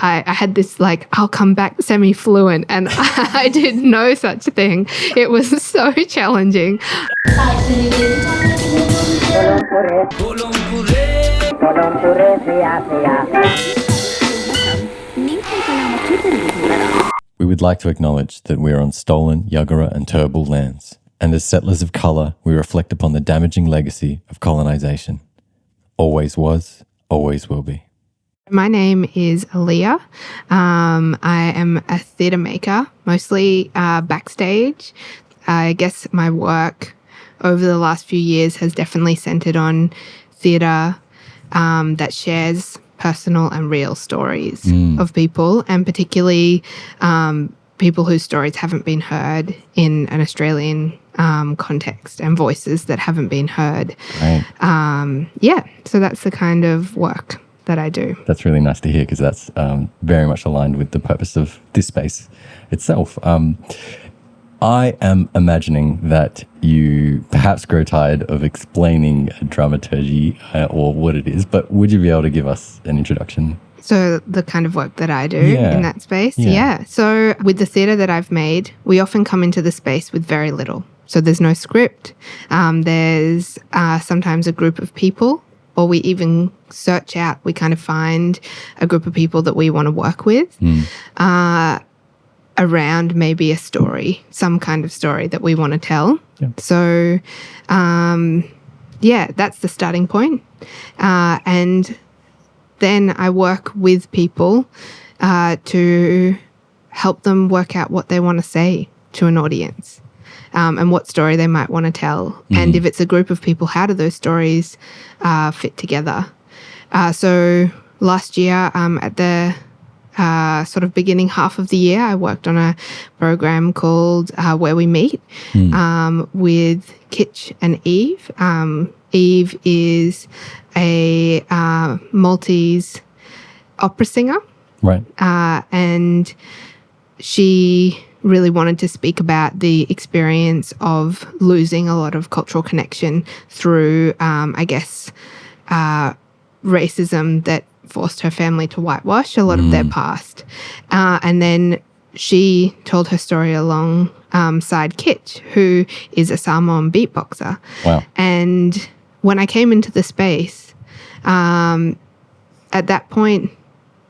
I had this like, I'll come back semi-fluent, and I did no such thing. It was so challenging. We would like to acknowledge that we are on stolen Yuggera and Turrbal lands, and as settlers of colour, we reflect upon the damaging legacy of colonisation. Always was, always will be. My name is Aleea. I am a theatre maker, mostly backstage. I guess my work over the last few years has definitely centred on theatre that shares personal and real stories of people, and particularly people whose stories haven't been heard in an Australian context, and voices that haven't been heard. Right. So that's the kind of work that I do. That's really nice to hear, because that's very much aligned with the purpose of this space itself. I am imagining that you perhaps grow tired of explaining dramaturgy or what it is, but would you be able to give us an introduction? So the kind of work that I do in that space? Yeah. So with the theatre that I've made, we often come into the space with very little. So there's no script. There's sometimes a group of people, or we even search out, we kind of find a group of people that we want to work with around maybe a story, some kind of story that we want to tell. Yeah. So, that's the starting point. And then I work with people to help them work out what they want to say to an audience. And what story they might want to tell. And if it's a group of people, how do those stories fit together? So last year, at the sort of beginning half of the year, I worked on a program called Where We Meet with Kitch and Eve. Eve is a Maltese opera singer. Right. And she really wanted to speak about the experience of losing a lot of cultural connection through, racism that forced her family to whitewash a lot of their past. And then she told her story alongside Kitch, who is a Samoan beatboxer. Wow. And when I came into the space, at that point,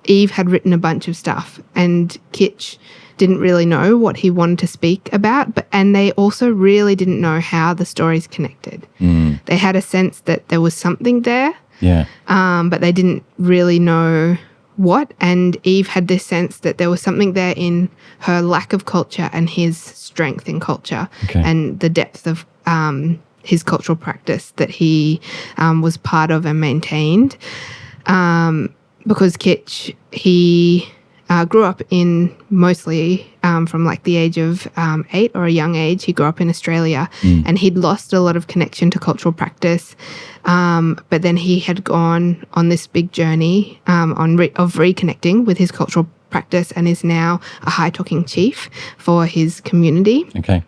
Eve had written a bunch of stuff, and Kitch didn't really know what he wanted to speak about, and they also really didn't know how the stories connected. They had a sense that there was something there, but they didn't really know what. And Eve had this sense that there was something there in her lack of culture and his strength in culture, and the depth of his cultural practice that he was part of and maintained. Because Kitch, he grew up in mostly from like the age of 8 or a young age. He grew up in Australia, and he'd lost a lot of connection to cultural practice. But then he had gone on this big journey of reconnecting with his cultural practice, and is now a high-talking chief for his community. Okay.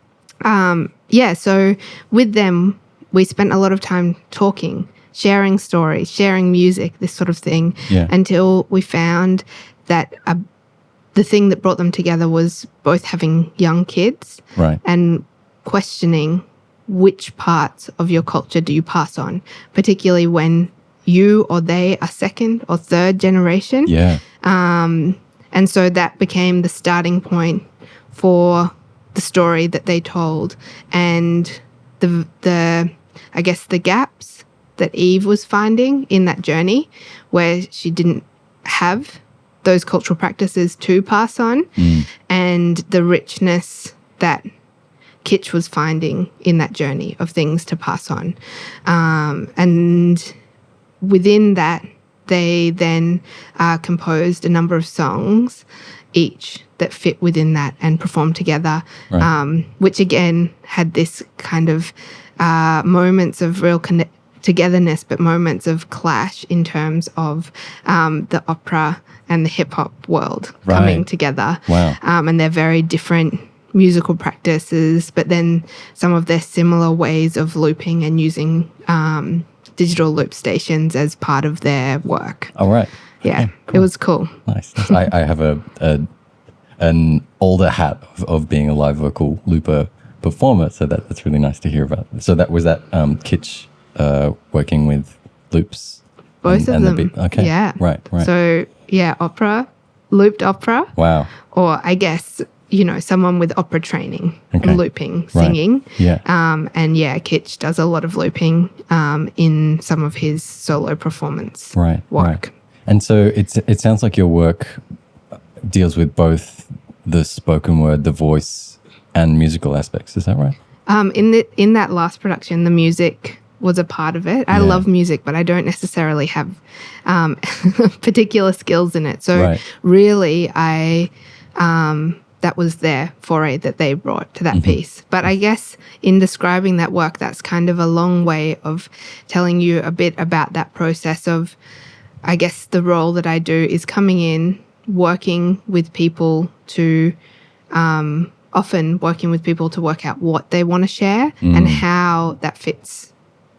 So with them, we spent a lot of time talking, sharing stories, sharing music, this sort of thing, until we found that the thing that brought them together was both having young kids and questioning which parts of your culture do you pass on, particularly when you or they are second or third generation. And so that became the starting point for the story that they told, and the gaps that Eve was finding in that journey, where she didn't have those cultural practices to pass on, and the richness that Kitch was finding in that journey of things to pass on. And within that, they then composed a number of songs each that fit within that and performed together, which again had this kind of moments of real togetherness, but moments of clash in terms of the opera and the hip-hop world coming together. Wow. And they're very different musical practices, but then some of their similar ways of looping and using digital loop stations as part of their work. All right. Yeah, Okay, it cool. was cool. Nice. I have an older hat of being a live vocal looper performer, so that's really nice to hear about. So that was that Kitsch working with loops. Both of and them. The beat. Okay. Yeah. Right. So yeah, opera, looped opera. Wow. Or I guess, someone with opera training, Okay. looping, singing. Right. Yeah. And yeah, Kitsch does a lot of looping in some of his solo performance Right. work. And so it sounds like your work deals with both the spoken word, the voice, and musical aspects. Is that right? In that last production, the music was a part of it. I love music, but I don't necessarily have particular skills in it. So really, that was their foray that they brought to that piece. But I guess in describing that work, that's kind of a long way of telling you a bit about that process of, I guess the role that I do is coming in, working with people to, often working with people to work out what they want to share and how that fits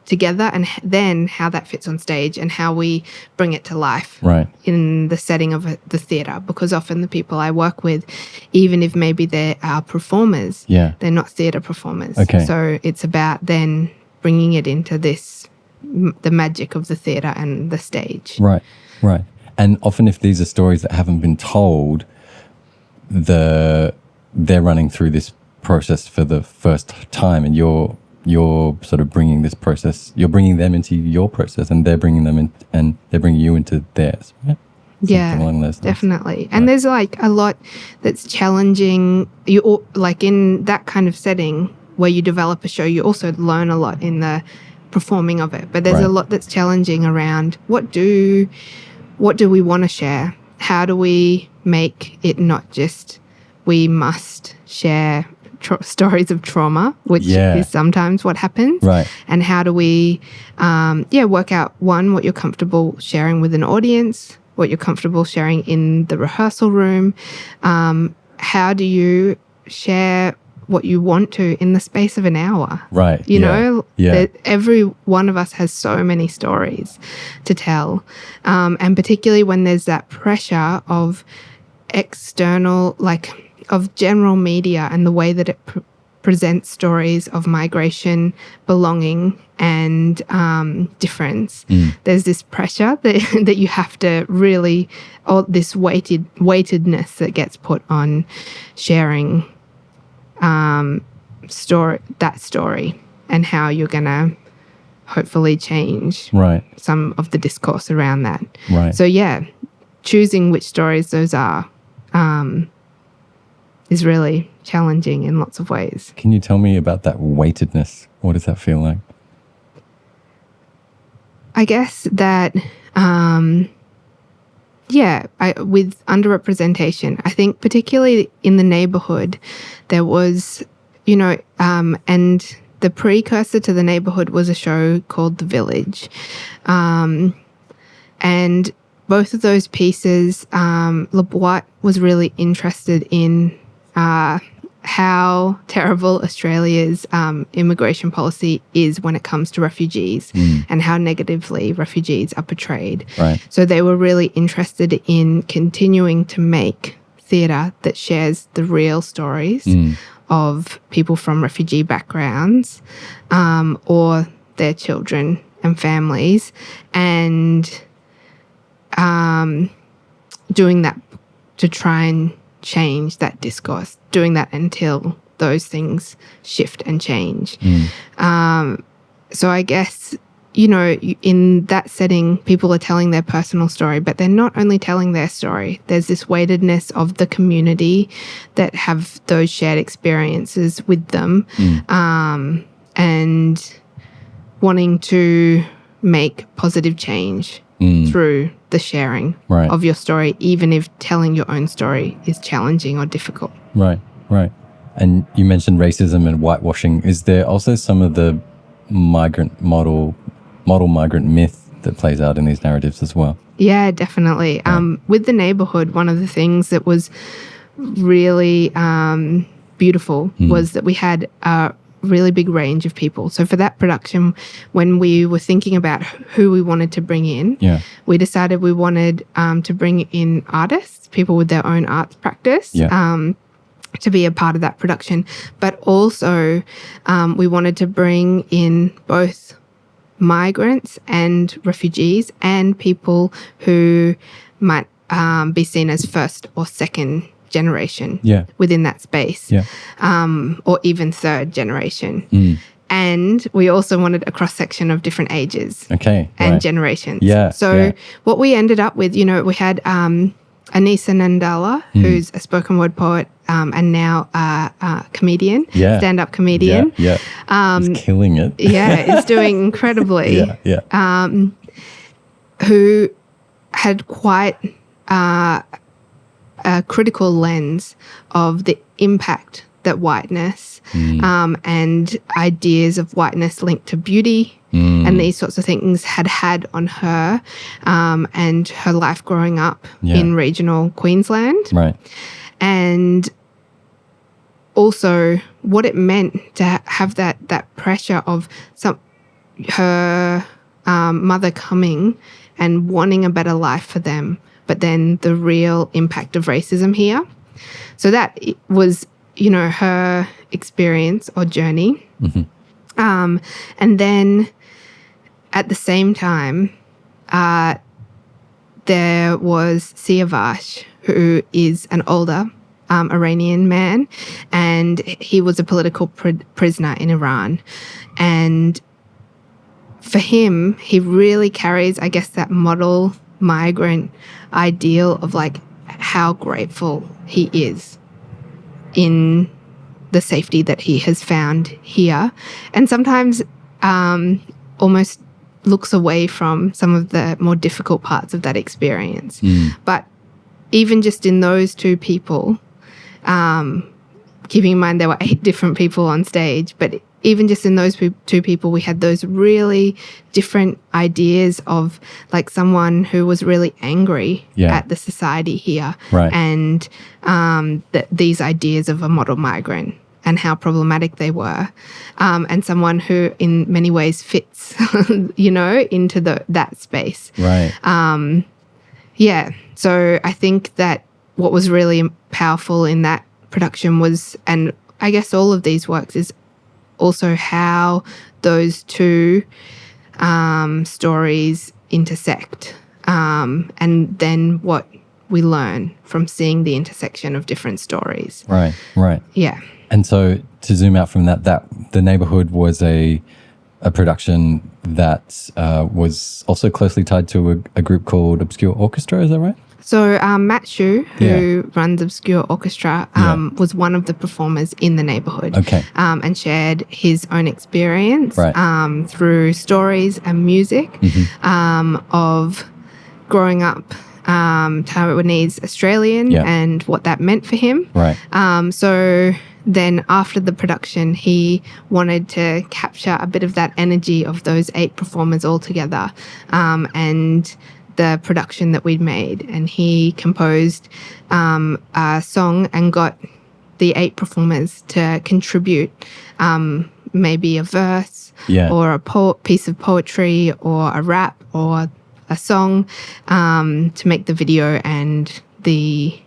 together, and then how that fits on stage and how we bring it to life in the setting of the theatre. Because often the people I work with, even if maybe they are performers, they're not theatre performers. Okay. So it's about then bringing it into the magic of the theatre and the stage. Right. And often if these are stories that haven't been told, they're running through this process for the first time, and you're sort of bringing this process, you're bringing them into your process, and they're bringing them in, and they're bringing you into theirs. Yeah, along those lines. Definitely. And there's like a lot that's challenging. Like in that kind of setting where you develop a show, you also learn a lot in the performing of it. But there's a lot that's challenging around what do we want to share? How do we make it not just we must share stories of trauma, which is sometimes what happens. Right. And how do we, work out, one, what you're comfortable sharing with an audience, what you're comfortable sharing in the rehearsal room. How do you share what you want to in the space of an hour? Right. You know, every one of us has so many stories to tell. And particularly when there's that pressure of external, of general media and the way that it presents stories of migration, belonging, and difference. There's this pressure that you have to really, or this weightedness that gets put on sharing story and how you're going to hopefully change some of the discourse around that. Right. So choosing which stories those are is really challenging in lots of ways. Can you tell me about that weightedness? What does that feel like? I guess that, with underrepresentation, I think particularly in the neighborhood, there was, and the precursor to the neighborhood was a show called The Village. And both of those pieces, LeBoit was really interested in how terrible Australia's immigration policy is when it comes to refugees and how negatively refugees are portrayed. Right. So they were really interested in continuing to make theatre that shares the real stories of people from refugee backgrounds or their children and families, and doing that to try and change that discourse, doing that until those things shift and change. So I guess, in that setting, people are telling their personal story, but they're not only telling their story. There's this weightedness of the community that have those shared experiences with them, and wanting to make positive change through the sharing of your story, even if telling your own story is challenging or difficult. Right. And you mentioned racism and whitewashing. Is there also some of the model migrant myth that plays out in these narratives as well? Yeah, definitely. With the neighborhood, one of the things that was really beautiful was that we had really big range of people. So for that production, when we were thinking about who we wanted to bring in, we decided we wanted to bring in artists, people with their own arts practice, to be a part of that production. But also we wanted to bring in both migrants and refugees and people who might be seen as first or second generation within that space, or even third generation. And we also wanted a cross-section of different ages and generations. So what we ended up with, you know, we had Anissa Nandala, who's a spoken word poet and now a comedian, stand-up comedian. He's killing it. Is doing incredibly. Who had quite a critical lens of the impact that whiteness and ideas of whiteness linked to beauty and these sorts of things had on her and her life growing up in regional Queensland. And also what it meant to have that pressure of her mother coming and wanting a better life for them, but then the real impact of racism here. So that was, you know, her experience or journey. And then at the same time, there was Siavash, who is an older Iranian man, and he was a political prisoner in Iran. And for him, he really carries, I guess, that model migrant ideal of like how grateful he is in the safety that he has found here, and sometimes almost looks away from some of the more difficult parts of that experience. But even just in those two people, keeping in mind there were 8 different people on stage, but even just in those two people, we had those really different ideas of like someone who was really angry at the society here and these ideas of a model migrant and how problematic they were, and someone who in many ways fits, you know, into that space. So I think that what was really powerful in that production was, and I guess all of these works, is also how those two stories intersect, and then what we learn from seeing the intersection of different stories. And so to zoom out from that The Neighborhood was a production that was also closely tied to a group called Obscure Orchestra, is that right? So Matt Shu, who runs Obscure Orchestra, was one of the performers in The Neighborhood, and shared his own experience through stories and music of growing up Taiwanese Australian and what that meant for him. So then after the production, he wanted to capture a bit of that energy of those 8 performers all together, and the production that we'd made. And he composed a song and got the 8 performers to contribute maybe a verse or a piece of poetry or a rap or a song to make the video and the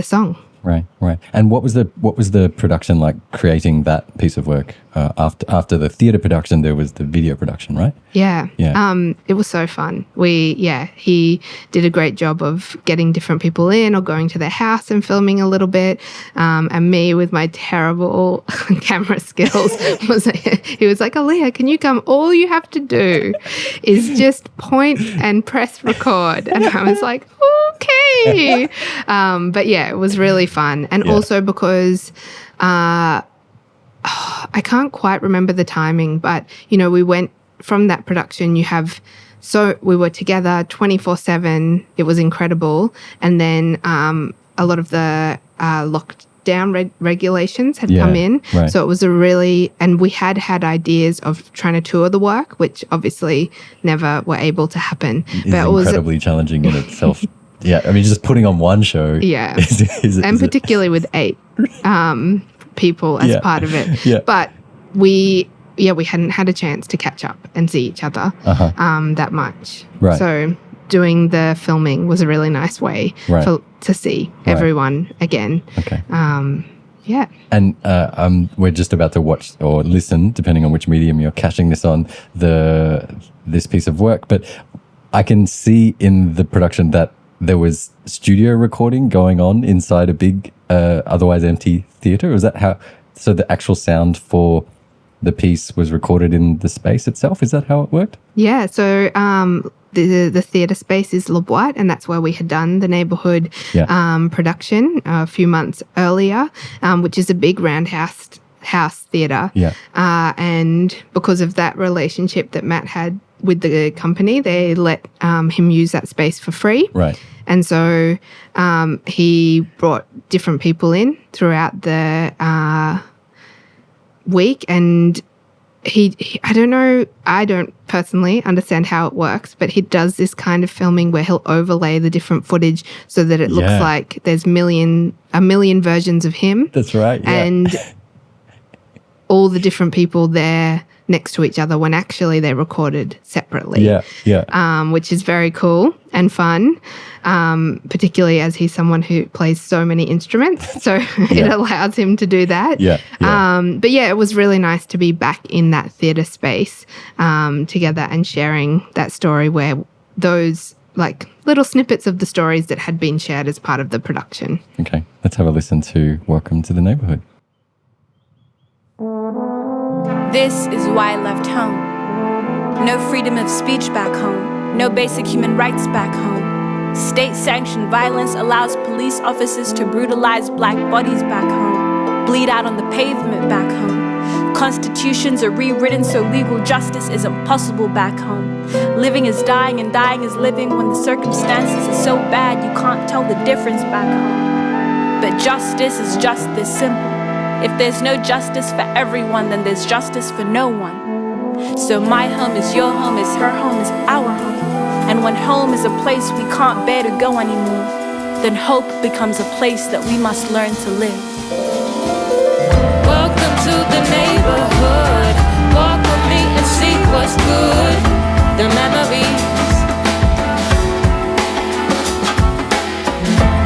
song. And what was the production like, creating that piece of work? After the theatre production, there was the video production, right? It was so fun. He did a great job of getting different people in or going to their house and filming a little bit. And me with my terrible camera skills he was like, Aleea, can you come? All you have to do is just point and press record. And I was like, okay. But yeah, it was really fun. And also because I can't quite remember the timing, but, you know, we went from that production, we were together 24/7. It was incredible. And then a lot of the lockdown regulations had come in. So it was and we had ideas of trying to tour the work, which obviously never were able to happen. But it was incredibly challenging in itself. I mean, just putting on one show. And particularly with 8. people as part of it. Yeah. But we hadn't had a chance to catch up and see each other that much. Right. So doing the filming was a really nice way to see everyone again. Okay. Yeah. And we're just about to watch or listen, depending on which medium you're catching this on, this piece of work. But I can see in the production that there was studio recording going on inside a big, otherwise empty theatre. Was that how? So the actual sound for the piece was recorded in the space itself. Is that how it worked? Yeah. So the theatre space is Le Boite, and that's where we had done the neighbourhood production a few months earlier, which is a big roundhouse theatre. Yeah. And because of that relationship that Matt had with the company, they let him use that space for free. Right. And so he brought different people in throughout the week, and I don't know, I don't personally understand how it works, but he does this kind of filming where he'll overlay the different footage so that it looks like there's a million versions of him. That's right. Yeah. And all the different people there next to each other when actually they're recorded separately. Which is very cool and fun, particularly as he's someone who plays so many instruments. So it allows him to do that. But it was really nice to be back in that theatre space together and sharing that story where those like little snippets of the stories that had been shared as part of the production. Okay, let's have a listen to Welcome to the Neighbourhood. This is why I left home. No freedom of speech back home. No basic human rights back home. State-sanctioned violence allows police officers to brutalize black bodies back home. Bleed out on the pavement back home. Constitutions are rewritten so legal justice is impossible back home. Living is dying and dying is living when the circumstances are so bad you can't tell the difference back home. But justice is just this simple. If there's no justice for everyone, then there's justice for no one. So my home is your home, is her home, is our home. And when home is a place we can't bear to go anymore, then hope becomes a place that we must learn to live. Welcome to the neighborhood. Walk with me and see what's good. The memories.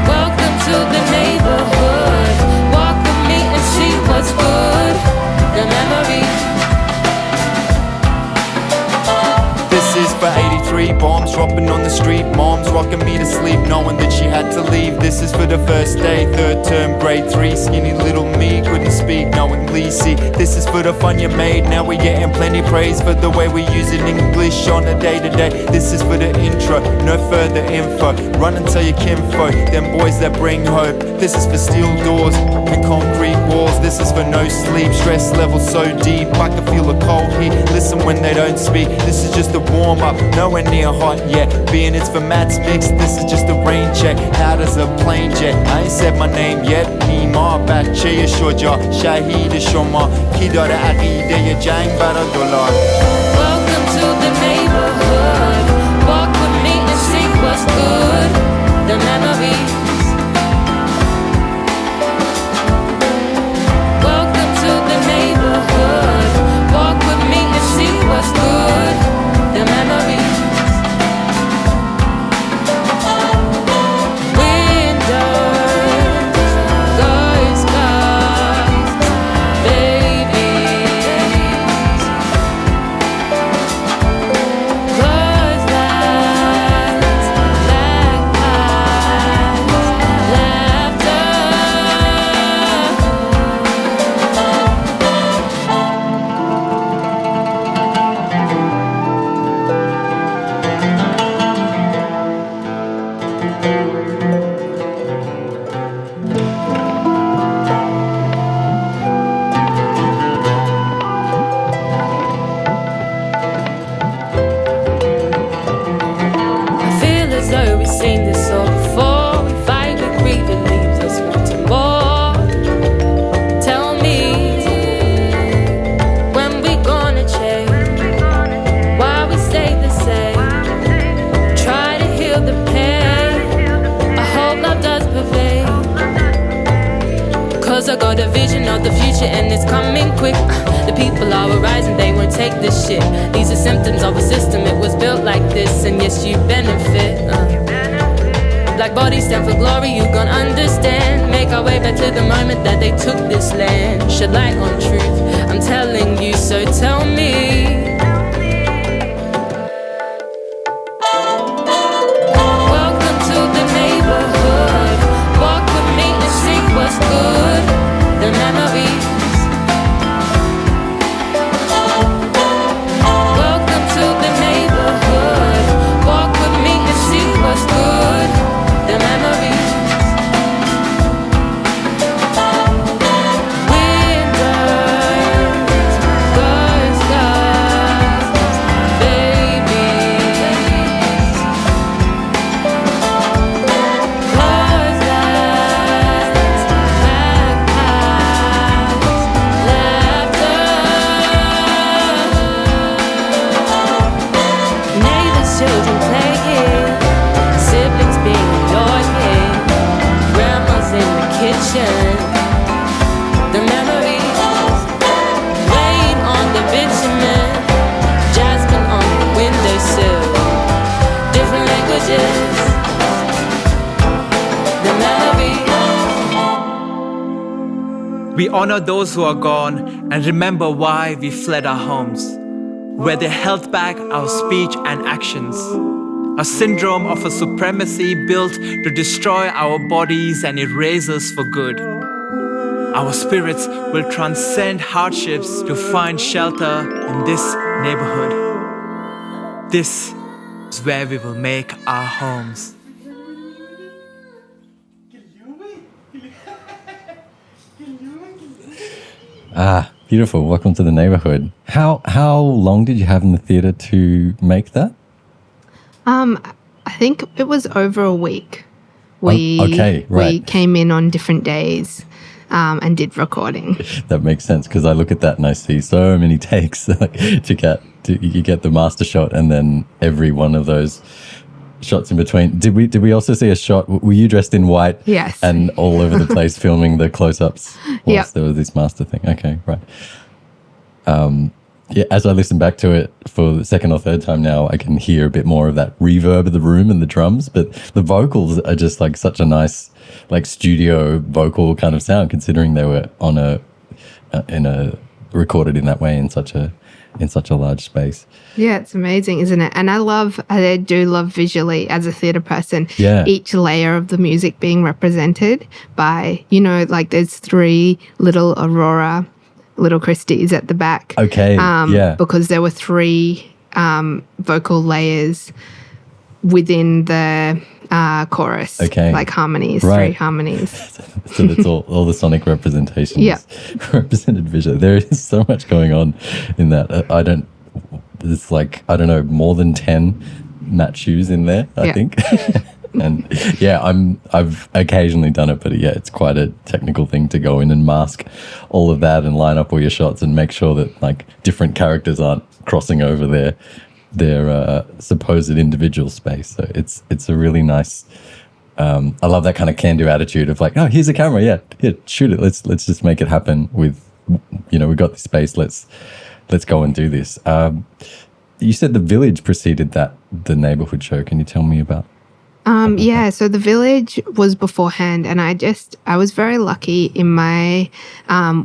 Welcome to the neighborhood. Walk with me and see what's good. The memories. This is for 83 bombs dropping on the street. Mom's rocking me to sleep knowing that she had to leave. This is for the first day, third term, grade 3. Skinny little me couldn't speak knowingly. See, this is for the fun you made. Now we're getting plenty praise for the way we use it in English on a day to day. This is for the intro, no further info. Run and tell your kinfolk, them boys that bring hope. This is for steel doors and concrete walls. This is for no sleep, stress level so deep I can feel a cold heat. Listen when they don't speak. This is just a warm up, nowhere near hot yet. Being it's for Matt's mix, this is just a rain check. How does a plane jet? I ain't said my name yet. Nima bahche shoja, shahid shoma, ki dare aqeede jang baradolar. Welcome to the neighborhood. Walk with me and see what's good. The memories. Welcome to the neighborhood. Walk with me and see what's good. The memories. Windows, guys, babies. Cause I got a vision of the future and it's coming quick. The people are arising, they won't take this shit. These are symptoms of a system, it was built like this. And yes, you benefit. Black bodies stand for glory, you gon' understand. Make our way back to the moment that they took this land. Shed light on truth, I'm telling you, so tell me. Welcome to the neighborhood. Walk with me and see what's good. The memories. Welcome to the neighborhood. Walk with me and see what's good. The memories. Winters, birds, babies. Cars, lights, backpacks, laughter. Neighbors' children play here. Siblings being annoyed here. Grandma's in the kitchen. The memories. Rain on the bitumen. Jasmine on the windowsill. Different languages. The memories. We honor those who are gone and remember why we fled our homes, where they held back our speech and actions. A syndrome of a supremacy built to destroy our bodies and erase us for good. Our spirits will transcend hardships to find shelter in this neighborhood. This is where we will make our homes. Ah, beautiful. Welcome to the neighborhood. How long did you have in the theatre to make that? I think it was over a week. We right. came in on different days and did recording. That makes sense because I look at that and I see so many takes you get the master shot and then every one of those shots in between. Did we also see a shot? Were you dressed in white? Yes. And all over the place filming the close-ups whilst there was this master thing. Okay, right. Yeah, as I listen back to it for the second or third time now, I can hear a bit more of that reverb of the room and the drums, but the vocals are just like such a nice, like studio vocal kind of sound, considering they were on recorded in that way in such a large space. Yeah, it's amazing, isn't it? And I do love visually as a theatre person, each layer of the music being represented by, like there's 3 little Aurora, little Christies at the back. Okay, because there were 3 vocal layers within the chorus. Okay. Like harmonies, right. 3 harmonies. So that's all the sonic representations represented visually. There is so much going on in that. It's like, I don't know, more than 10 match shoes in there, I think. And I've occasionally done it, but it's quite a technical thing to go in and mask all of that and line up all your shots and make sure that like different characters aren't crossing over their supposed individual space. So it's a really nice. I love that kind of can-do attitude of like, oh, here's a camera, shoot it. Let's just make it happen with, we've got this space. Let's go and do this. You said the village preceded the neighborhood show. Can you tell me about? So the village was beforehand, and I was very lucky in my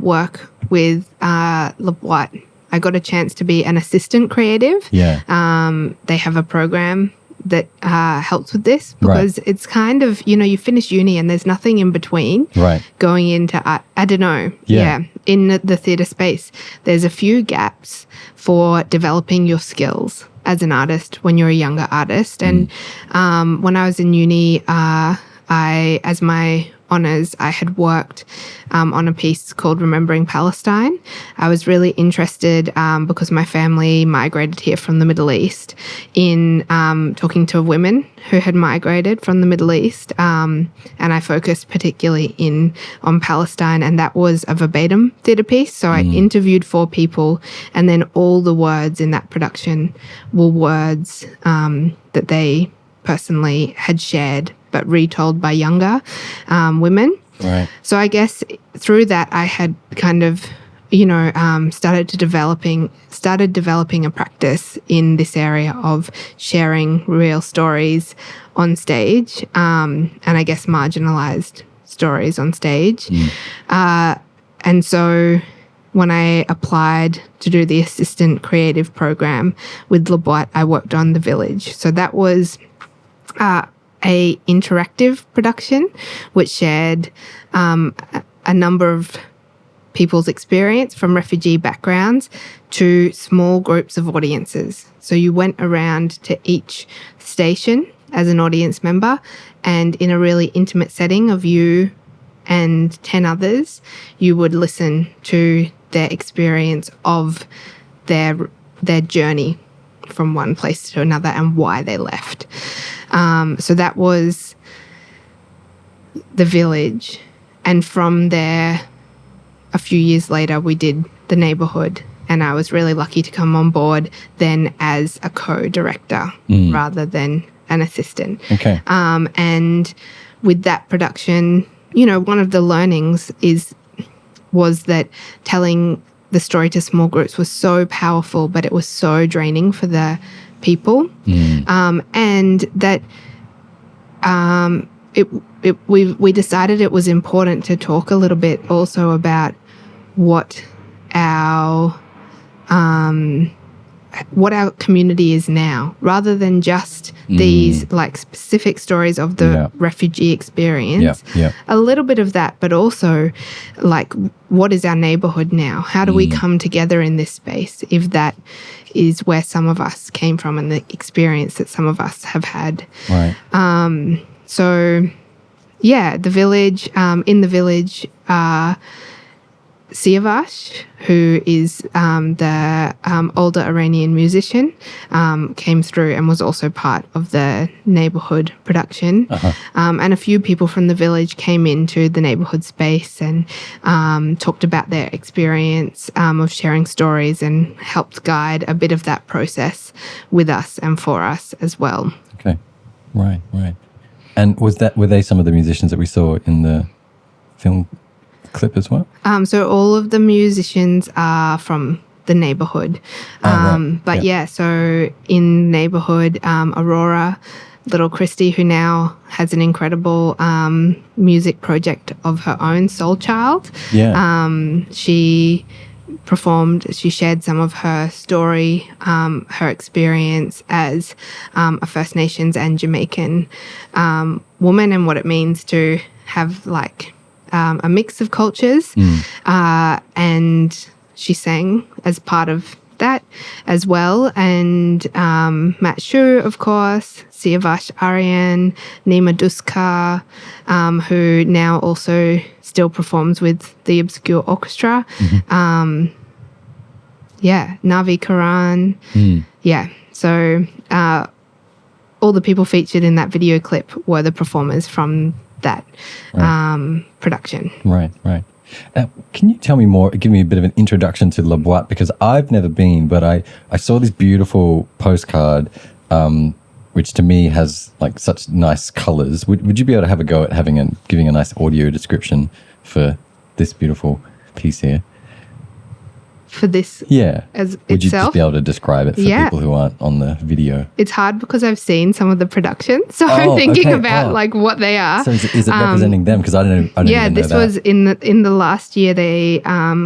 work with Le Bois. I got a chance to be an assistant creative. Yeah. They have a program that helps with this because it's kind of, you finish uni and there's nothing in between going into art. I don't know. Yeah. In the theatre space, there's a few gaps for developing your skills as an artist when you're a younger artist. And when I was in uni, as my honours, I had worked on a piece called Remembering Palestine. I was really interested because my family migrated here from the Middle East in talking to women who had migrated from the Middle East. And I focused particularly on Palestine, and that was a verbatim theatre piece. So I interviewed 4 people, and then all the words in that production were words that they personally had shared but retold by younger women. Right. So I guess through that, I had kind of, started developing a practice in this area of sharing real stories on stage, and I guess marginalized stories on stage. And so when I applied to do the assistant creative program with Le Boîte, I worked on The Village. So that was a interactive production which shared a number of people's experience from refugee backgrounds to small groups of audiences. So you went around to each station as an audience member, and in a really intimate setting of you and 10 others, you would listen to their experience of their journey from one place to another and why they left. So that was The Village. And from there, a few years later, we did The Neighborhood. And I was really lucky to come on board then as a co-director rather than an assistant. Okay. And with that production, one of the learnings was that telling the story to small groups was so powerful, but it was so draining for the people. And that we decided it was important to talk a little bit also about what our community is now, rather than just these like specific stories of the refugee experience. A little bit of that, but also like, what is our neighborhood now? How do we come together in this space if that is where some of us came from and the experience that some of us have had? Right. So yeah, The Village, in The Village, Siavash, who is the older Iranian musician, came through and was also part of the neighborhood production. And a few people from The Village came into the neighborhood space and talked about their experience of sharing stories and helped guide a bit of that process with us and for us as well. Okay. Right. And were they some of the musicians that we saw in the film clip as well? So all of the musicians are from the neighborhood. Right. But so in neighborhood, Aurora, little Christy, who now has an incredible music project of her own, Soul Child. She performed, she shared some of her story, her experience as a First Nations and Jamaican woman, and what it means to have like a mix of cultures. And she sang as part of that as well. And Matt Shu, of course, Siavash Aryan, Nima Duska, who now also still performs with the Obscure Orchestra. Navi Karan. So all the people featured in that video clip were the performers from that production. Right. Can you tell me more, give me a bit of an introduction to Le Boîte? Because I've never been, but I saw this beautiful postcard, which to me has like such nice colors. Would you be able to have a go at giving a nice audio description for this beautiful piece here? For this as Would you itself? just be able to describe it for people who aren't on the video? It's hard because I've seen some of the productions, so I'm thinking about like what they are. So is it representing them? Because I don't even know this that. was in the last year they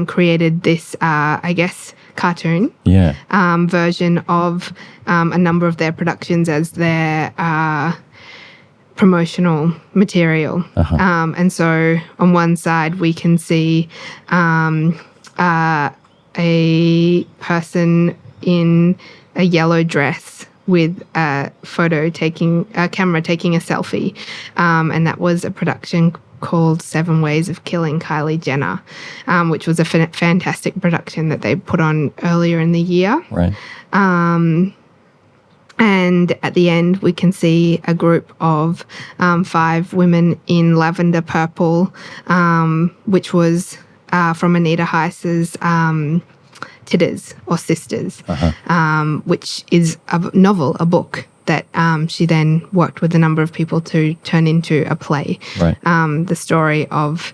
created this I guess cartoon version of a number of their productions as their promotional material. And so on one side we can see a person in a yellow dress with a camera taking a selfie. And that was a production called 7 Ways of Killing Kylie Jenner, which was a fantastic production that they put on earlier in the year. Right. And at the end, we can see a group of 5 women in lavender purple, which was from Anita Heiss's Titters or Sisters, which is a novel, a book that she then worked with a number of people to turn into a play. Right. The story of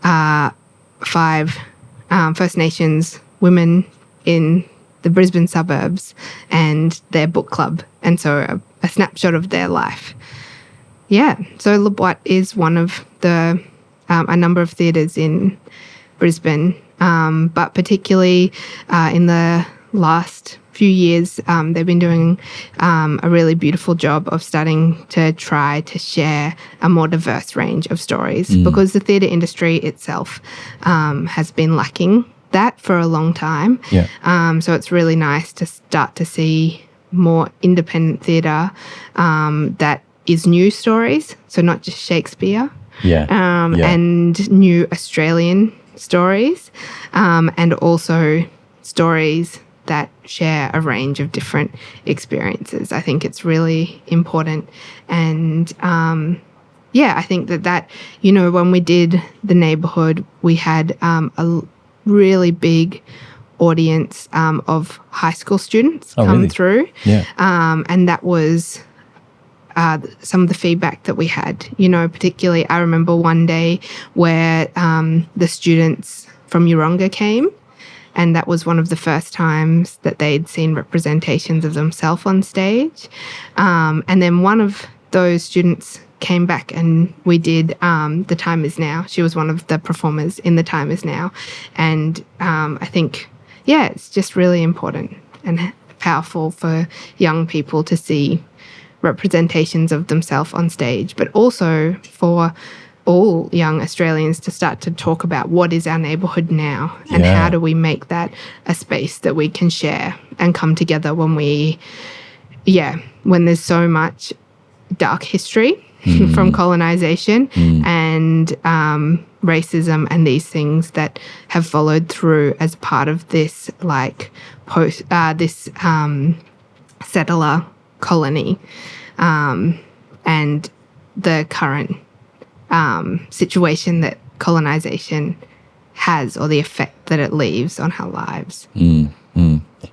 5 First Nations women in the Brisbane suburbs and their book club, and so a snapshot of their life. Yeah, so Le Boîte is one of the a number of theatres in Brisbane, but particularly in the last few years, they've been doing a really beautiful job of starting to try to share a more diverse range of stories, because the theatre industry itself has been lacking that for a long time. Yeah. So it's really nice to start to see more independent theatre that is new stories, so not just Shakespeare. Yeah. And new Australian stories, and also stories that share a range of different experiences. I think it's really important. And I think that, you know, when we did The Neighbourhood, we had a really big audience of high school students come through. Yeah. And that was some of the feedback that we had. You know, particularly I remember one day where the students from Yeronga came, and that was one of the first times that they'd seen representations of themselves on stage. And then one of those students came back and we did The Time Is Now. She was one of the performers in The Time Is Now. And I think, it's just really important and powerful for young people to see representations of themselves on stage, but also for all young Australians to start to talk about what is our neighbourhood now and how do we make that a space that we can share and come together when when there's so much dark history from colonisation and racism and these things that have followed through as part of this settler colony and the current situation that colonisation has, or the effect that it leaves on our lives.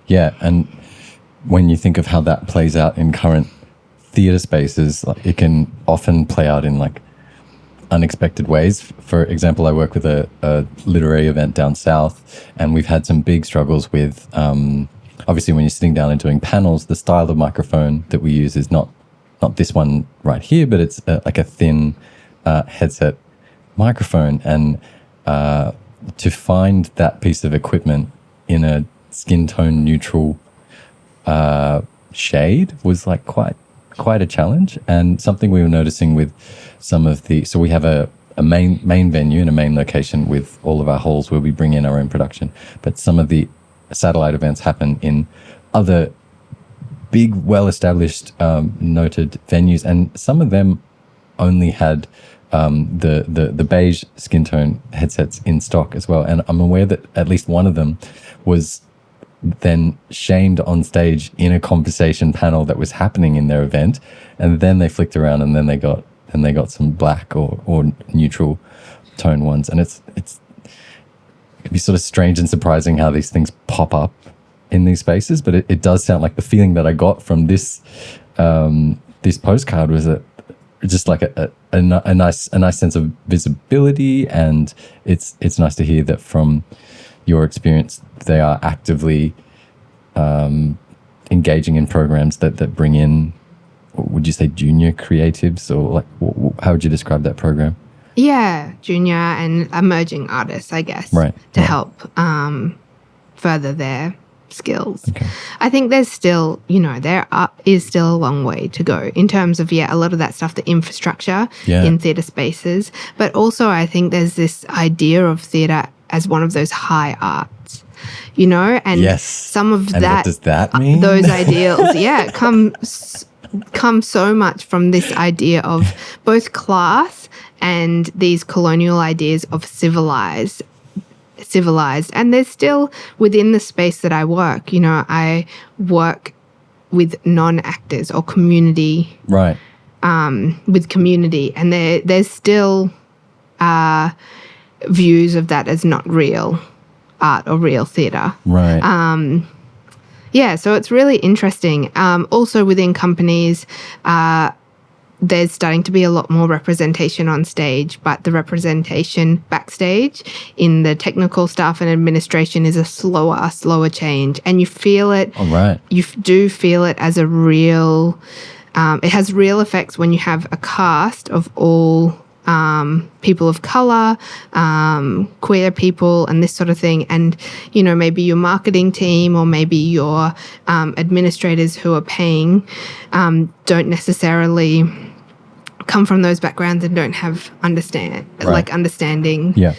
Yeah, and when you think of how that plays out in current theatre spaces, like, it can often play out in like unexpected ways. For example, I work with a literary event down south, and we've had some big struggles with obviously when you're sitting down and doing panels, the style of microphone that we use is not this one right here, but it's like a thin headset microphone, and to find that piece of equipment in a skin tone neutral shade was like quite a challenge, and something we were noticing with some of the, so we have a main venue and a main location with all of our halls where we bring in our own production, but some of the satellite events happen in other big, well-established, noted venues, and some of them only had the beige skin tone headsets in stock as well. And I'm aware that at least one of them was then shamed on stage in a conversation panel that was happening in their event, and then they flicked around and then they got some black or neutral tone ones. And it can be sort of strange and surprising how these things pop up in these spaces, but it does sound like the feeling that I got from this this postcard was just like a nice sense of visibility, and it's nice to hear that from your experience they are actively engaging in programs that bring in, would you say, junior creatives, or like how would you describe that program? Yeah, junior and emerging artists, I guess, to help further their skills. Okay. I think there's still, there is still a long way to go in terms of, a lot of that stuff, the infrastructure in theatre spaces. But also I think there's this idea of theatre as one of those high arts, and some of and that. What does that mean? Those ideals, come so much from this idea of both class and these colonial ideas of civilized, and there's still within the space that I work, I work with non-actors or community, with community, and there's still views of that as not real art or real theatre. Yeah, so it's really interesting. Also within companies, there's starting to be a lot more representation on stage, but the representation backstage in the technical staff and administration is a slower change. And you feel it. All right. You do feel it as a real, it has real effects when you have a cast of all people of color, queer people, and this sort of thing. And, you know, maybe your marketing team or maybe your administrators who are paying don't necessarily come from those backgrounds and don't have understanding. Yeah.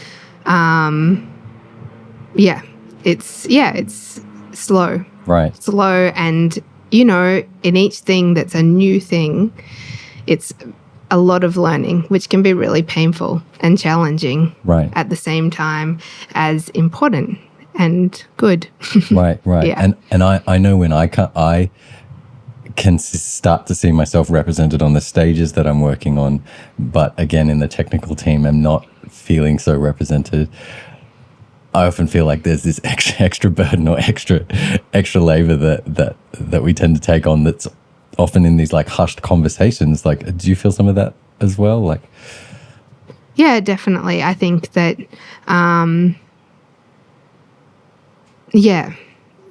It's slow. Right. Slow, and, you know, in each thing that's a new thing, it's a lot of learning, which can be really painful and challenging at the same time as important and good. Right. Yeah. And I know when I can start to see myself represented on the stages that I'm working on, but again, in the technical team, I'm not feeling so represented. I often feel like there's this extra burden or extra labor that we tend to take on that's often in these like hushed conversations. Like, do you feel some of that as well? Like, yeah, definitely. I think that,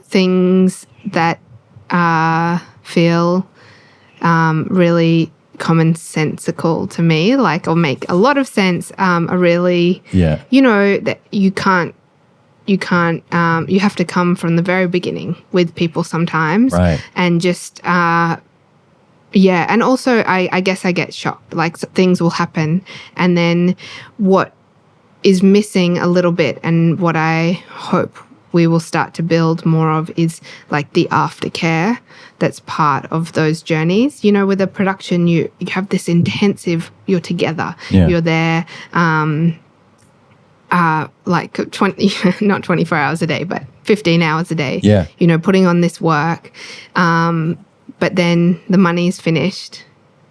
things that feel really commonsensical to me, like, or make a lot of sense, are really, you know, that you have to come from the very beginning with people sometimes, and just and also I guess I get shocked, like things will happen, and then what is missing a little bit, and what I hope we will start to build more of, is like the aftercare that's part of those journeys. You know, with a production, you have this intensive, you're together, you're there, like 20, not 24 hours a day, but 15 hours a day, you know, putting on this work. But then the money is finished,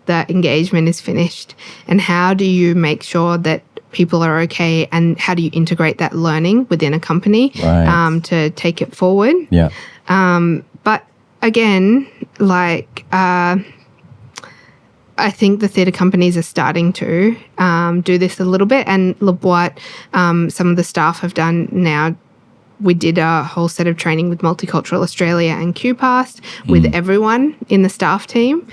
the engagement is finished. And how do you make sure that people are okay, and how do you integrate that learning within a company to take it forward? But again, like, I think the theatre companies are starting to do this a little bit, and look what some of the staff have done now. We did a whole set of training with Multicultural Australia and QPast with everyone in the staff team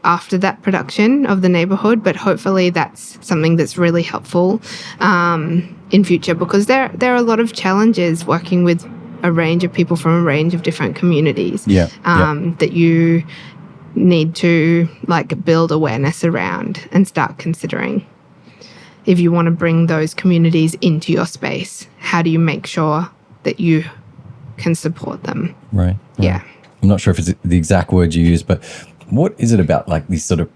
after that production of The Neighbourhood. But hopefully that's something that's really helpful in future, because there are a lot of challenges working with a range of people from a range of different communities that you need to like build awareness around and start considering. If you want to bring those communities into your space, how do you make sure that you can support them? Right. Yeah. I'm not sure if it's the exact word you use, but what is it about like these sort of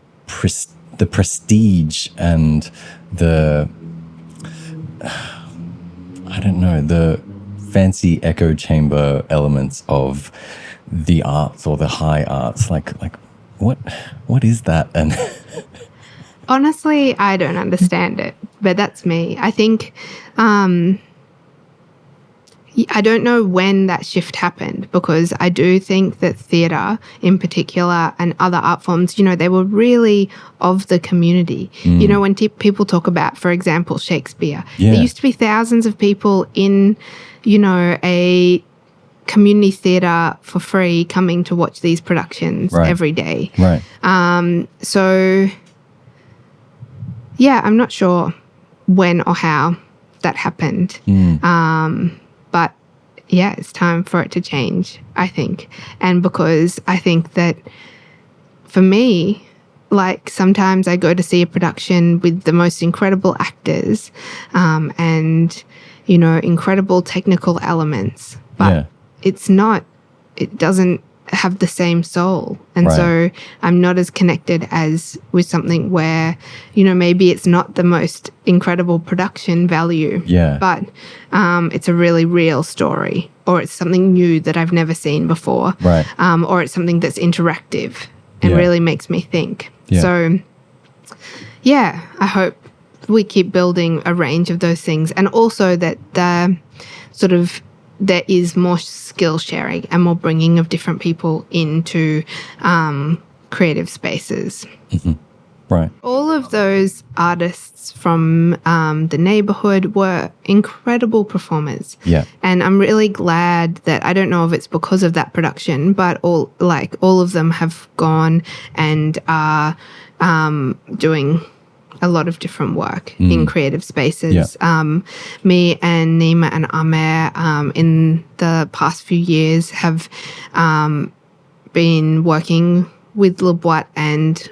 the prestige and the, I don't know, the fancy echo chamber elements of the arts or the high arts? Like what is that? And honestly, I don't understand it, but that's me. I think I don't know when that shift happened, because I do think that theatre in particular and other art forms, you know, they were really of the community. You know, when people talk about, for example, Shakespeare, there used to be thousands of people in, you know, a community theatre for free coming to watch these productions every day. So, yeah, I'm not sure when or how that happened. But yeah, it's time for it to change, I think. And because I think that for me, like sometimes I go to see a production with the most incredible actors and, you know, incredible technical elements, but it doesn't have the same soul. And so I'm not as connected as with something where, you know, maybe it's not the most incredible production value, but it's a really real story, or it's something new that I've never seen before, or it's something that's interactive and really makes me think. So, yeah, I hope we keep building a range of those things, and also that the sort of there is more skill sharing and more bringing of different people into creative spaces. Mm-hmm. Right. All of those artists from the neighborhood were incredible performers. Yeah. And I'm really glad that, I don't know if it's because of that production, but all of them have gone and are doing a lot of different work in creative spaces. Yeah. Me and Nima and Aleea in the past few years have been working with Le Boîte and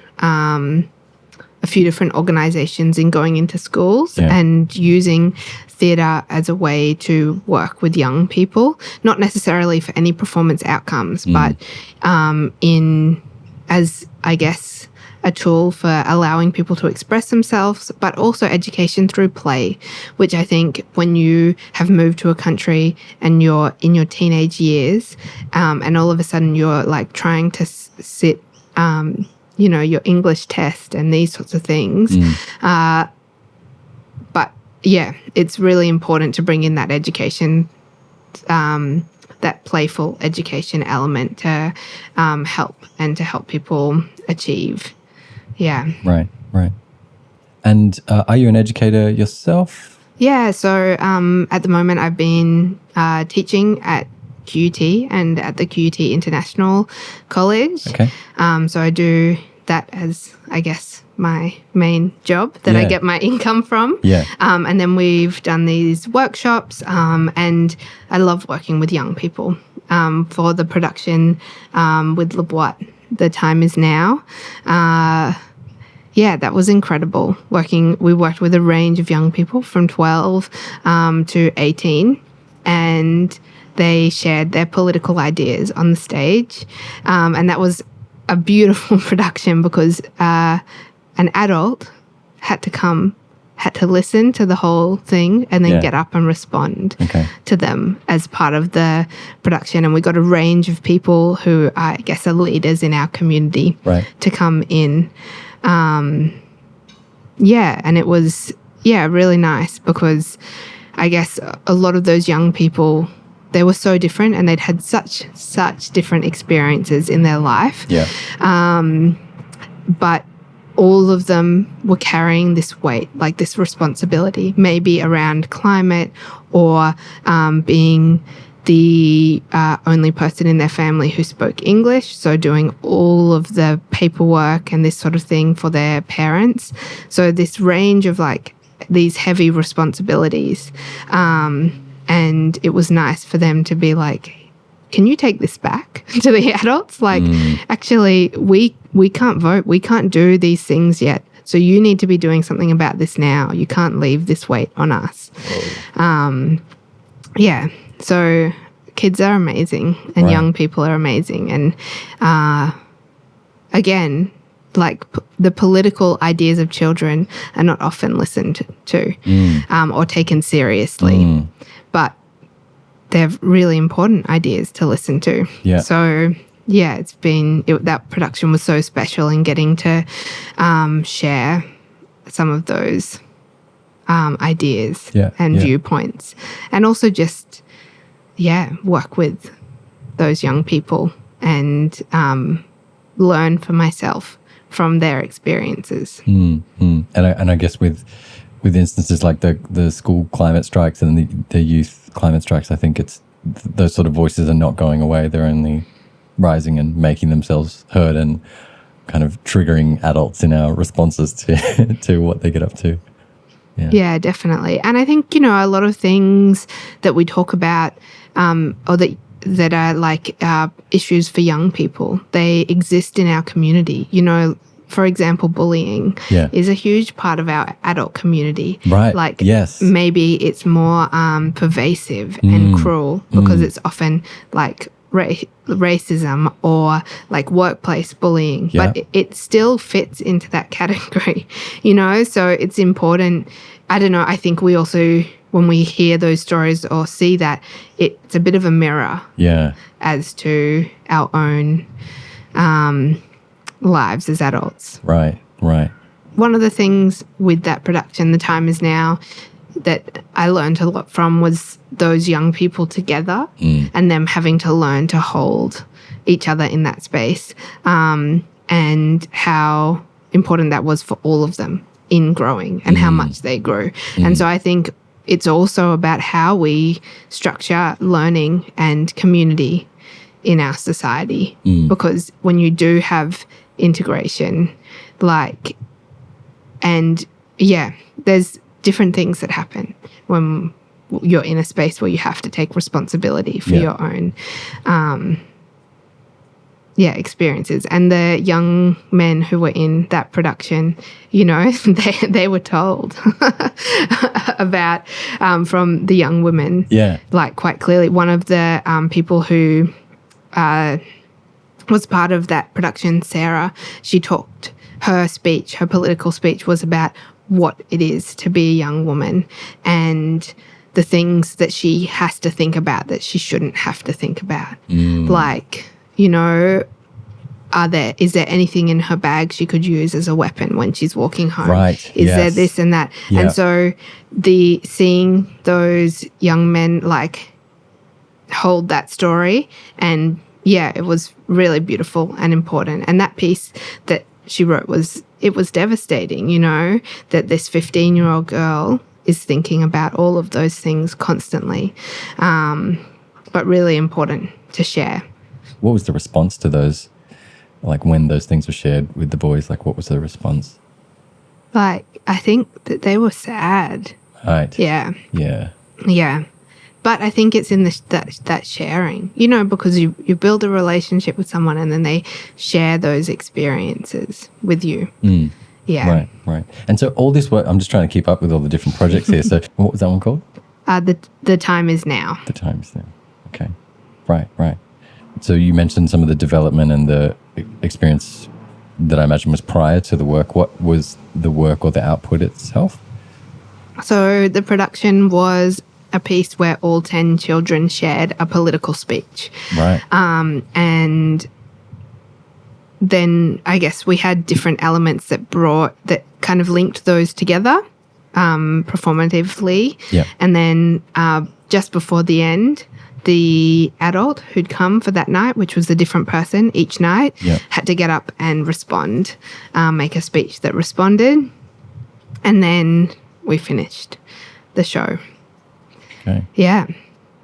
a few different organizations in going into schools and using theatre as a way to work with young people, not necessarily for any performance outcomes, but as, I guess, a tool for allowing people to express themselves, but also education through play, which I think when you have moved to a country and you're in your teenage years and all of a sudden you're like trying to sit your English test and these sorts of things. But yeah, it's really important to bring in that education, that playful education element to help people achieve. Yeah. Right. And are you an educator yourself? Yeah. So at the moment I've been teaching at QUT and at the QUT International College. Okay. So I do that as, I guess, my main job that I get my income from. Yeah. And then we've done these workshops and I love working with young people for the production with Le Boîte. The Time Is Now. That was incredible. We worked with a range of young people from 12 to 18 and they shared their political ideas on the stage. And that was a beautiful production because an adult had to listen to the whole thing and then get up and respond to them as part of the production. And we got a range of people who I guess are leaders in our community to come in. And it was, really nice because I guess a lot of those young people, they were so different and they'd had such different experiences in their life. Yeah. But all of them were carrying this weight, like this responsibility, maybe around climate or being the only person in their family who spoke English, so doing all of the paperwork and this sort of thing for their parents. So this range of like these heavy responsibilities. And it was nice for them to be like, can you take this back to the adults? Like, actually, we can't vote. We can't do these things yet. So you need to be doing something about this now. You can't leave this weight on us. So kids are amazing and young people are amazing. And again, like the political ideas of children are not often listened to or taken seriously. But they're really important ideas to listen to. Yeah. So, that production was so special in getting to share some of those ideas and viewpoints. And also just, work with those young people and learn for myself from their experiences. And I guess with instances like the school climate strikes and the youth climate strikes, I think it's those sort of voices are not going away. They're only rising and making themselves heard and kind of triggering adults in our responses to what they get up to. Yeah, definitely. And I think, a lot of things that we talk about or that are like issues for young people, they exist in our community. For example, bullying is a huge part of our adult community. Right. Like, maybe it's more pervasive and cruel because it's often like racism or like workplace bullying, but it still fits into that category, So it's important. I don't know. I think we also, when we hear those stories or see that, it's a bit of a mirror as to our own lives as adults. Right. One of the things with that production, The Time Is Now, that I learned a lot from was those young people together and them having to learn to hold each other in that space, and how important that was for all of them in growing and how much they grew. And so I think it's also about how we structure learning and community in our society, because when you do have integration, there's different things that happen when you're in a space where you have to take responsibility for your own experiences. And the young men who were in that production, they were told about from the young women, quite clearly. One of the people who was part of that production, Sarah, she talked, her political speech was about what it is to be a young woman and the things that she has to think about that she shouldn't have to think about. Is there anything in her bag she could use as a weapon when she's walking home? Right. Is there this and that? Yeah. And so seeing those young men hold that story, and it was really beautiful and important. And that piece that she wrote was devastating, that this 15-year-old girl is thinking about all of those things constantly, but really important to share. What was the response to those, when those things were shared with the boys? What was the response? I think that they were sad. Right. Yeah. Yeah. Yeah. But I think it's in that sharing, because you build a relationship with someone and then they share those experiences with you. Yeah. Right. And so all this work, I'm just trying to keep up with all the different projects here. So what was that one called? The Time Is Now. The Time Is Now. Okay. Right. So you mentioned some of the development and the experience that I imagine was prior to the work. What was the work or the output itself? So the production was a piece where all 10 children shared a political speech. Right. And then I guess we had different elements that kind of linked those together performatively. Yeah. And then just before the end, the adult who'd come for that night, which was a different person each night, had to get up and respond, make a speech that responded. And then we finished the show. Okay. Yeah.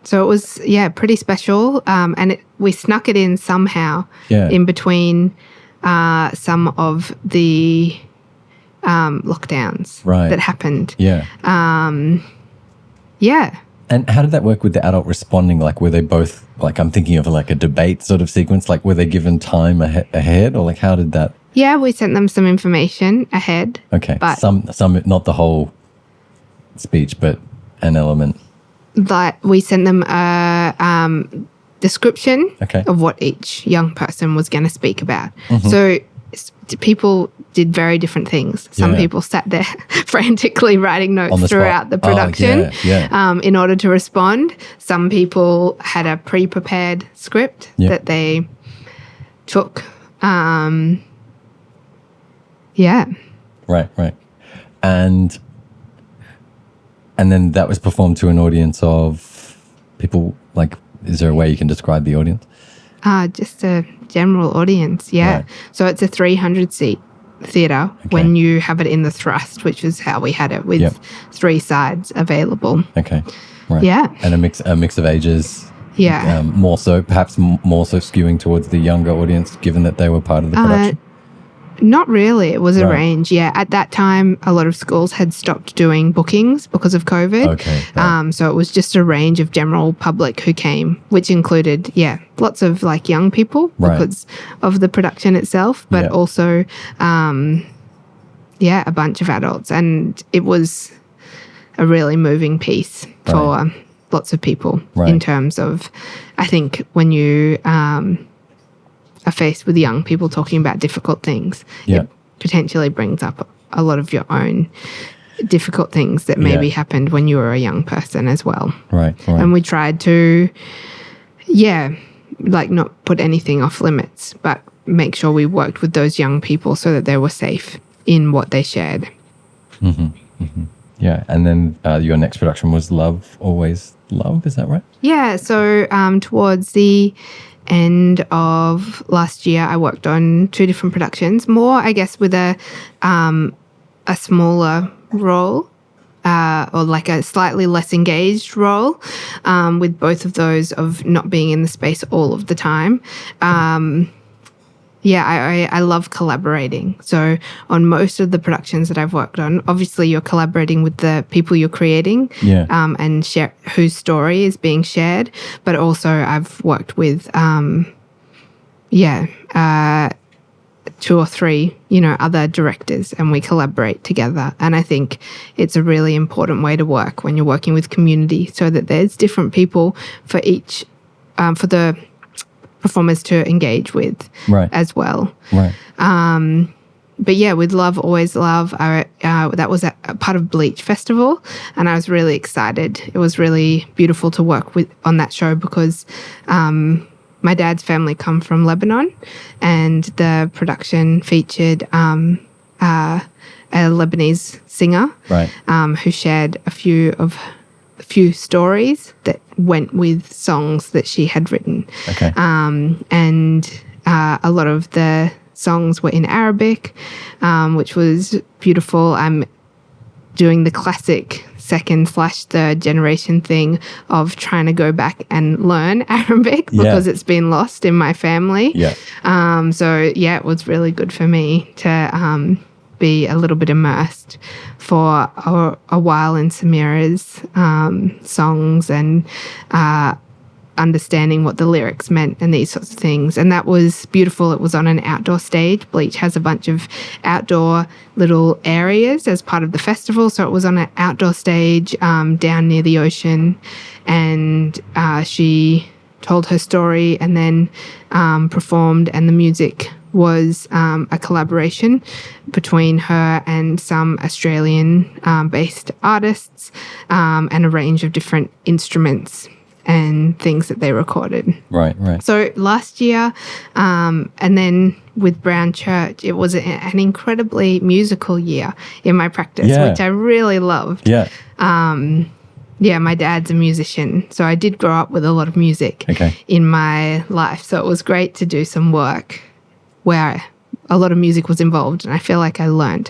So it was, pretty special. And we snuck it in somehow in between some of the lockdowns that happened. Yeah. Yeah. And how did that work with the adult responding? Were they both, I'm thinking of a debate sort of sequence, were they given time ahead or how did that? Yeah, we sent them some information ahead. Okay. But some, not the whole speech, but an element. We sent them a description of what each young person was going to speak about. Mm-hmm. So people did very different things. Some people sat there frantically writing notes throughout the production in order to respond. Some people had a pre-prepared script that they took. Right. And then that was performed to an audience of people, is there a way you can describe the audience? Just a general audience, Right. So it's a 300-seat theatre when you have it in the thrust, which is how we had it with 3 sides available. Okay, right. Yeah. And a mix of ages. Yeah. Perhaps more so skewing towards the younger audience, given that they were part of the production? Not really. It was a range. Yeah. At that time, a lot of schools had stopped doing bookings because of COVID. Okay. Right. So it was just a range of general public who came, which included, lots of young people because of the production itself, but also, a bunch of adults. And it was a really moving piece for lots of people in terms of, I think, when you are faced with young people talking about difficult things, it potentially brings up a lot of your own difficult things that maybe happened when you were a young person as well. Right. And we tried to, not put anything off limits, but make sure we worked with those young people so that they were safe in what they shared. Mm-hmm. Mm-hmm. Yeah. Yeah. And then your next production was Love, Always Love. Is that right? Yeah. So towards the end of last year, I worked on 2 different productions, more, I guess, with a smaller role. Or like a slightly less engaged role, with both of those of not being in the space all of the time. I love collaborating. So on most of the productions that I've worked on, obviously you're collaborating with the people you're creating, and whose story is being shared. But also I've worked with, 2 or 3, other directors, and we collaborate together. And I think it's a really important way to work when you're working with community, so that there's different people for each, for the performers to engage with as well. Right. But yeah, with Love, Always Love, that was a part of Bleach Festival, and I was really excited. It was really beautiful to work on that show because my dad's family come from Lebanon, and the production featured a Lebanese singer who shared a few stories that went with songs that she had written. Okay. And a lot of the songs were in Arabic, which was beautiful. I'm doing the classic second/third generation thing of trying to go back and learn Arabic because it's been lost in my family. Yeah. It was really good for me to be a little bit immersed for a while in Samira's songs and understanding what the lyrics meant and these sorts of things. And that was beautiful. It was on an outdoor stage. Bleach has a bunch of outdoor little areas as part of the festival. So it was on an outdoor stage down near the ocean. And she told her story and then performed, and the music was a collaboration between her and some Australian-based artists, and a range of different instruments and things that they recorded. Right. So last year, and then with Brown Church, it was an incredibly musical year in my practice, which I really loved. Yeah. My dad's a musician, so I did grow up with a lot of music in my life. So it was great to do some work where a lot of music was involved, and I feel like I learned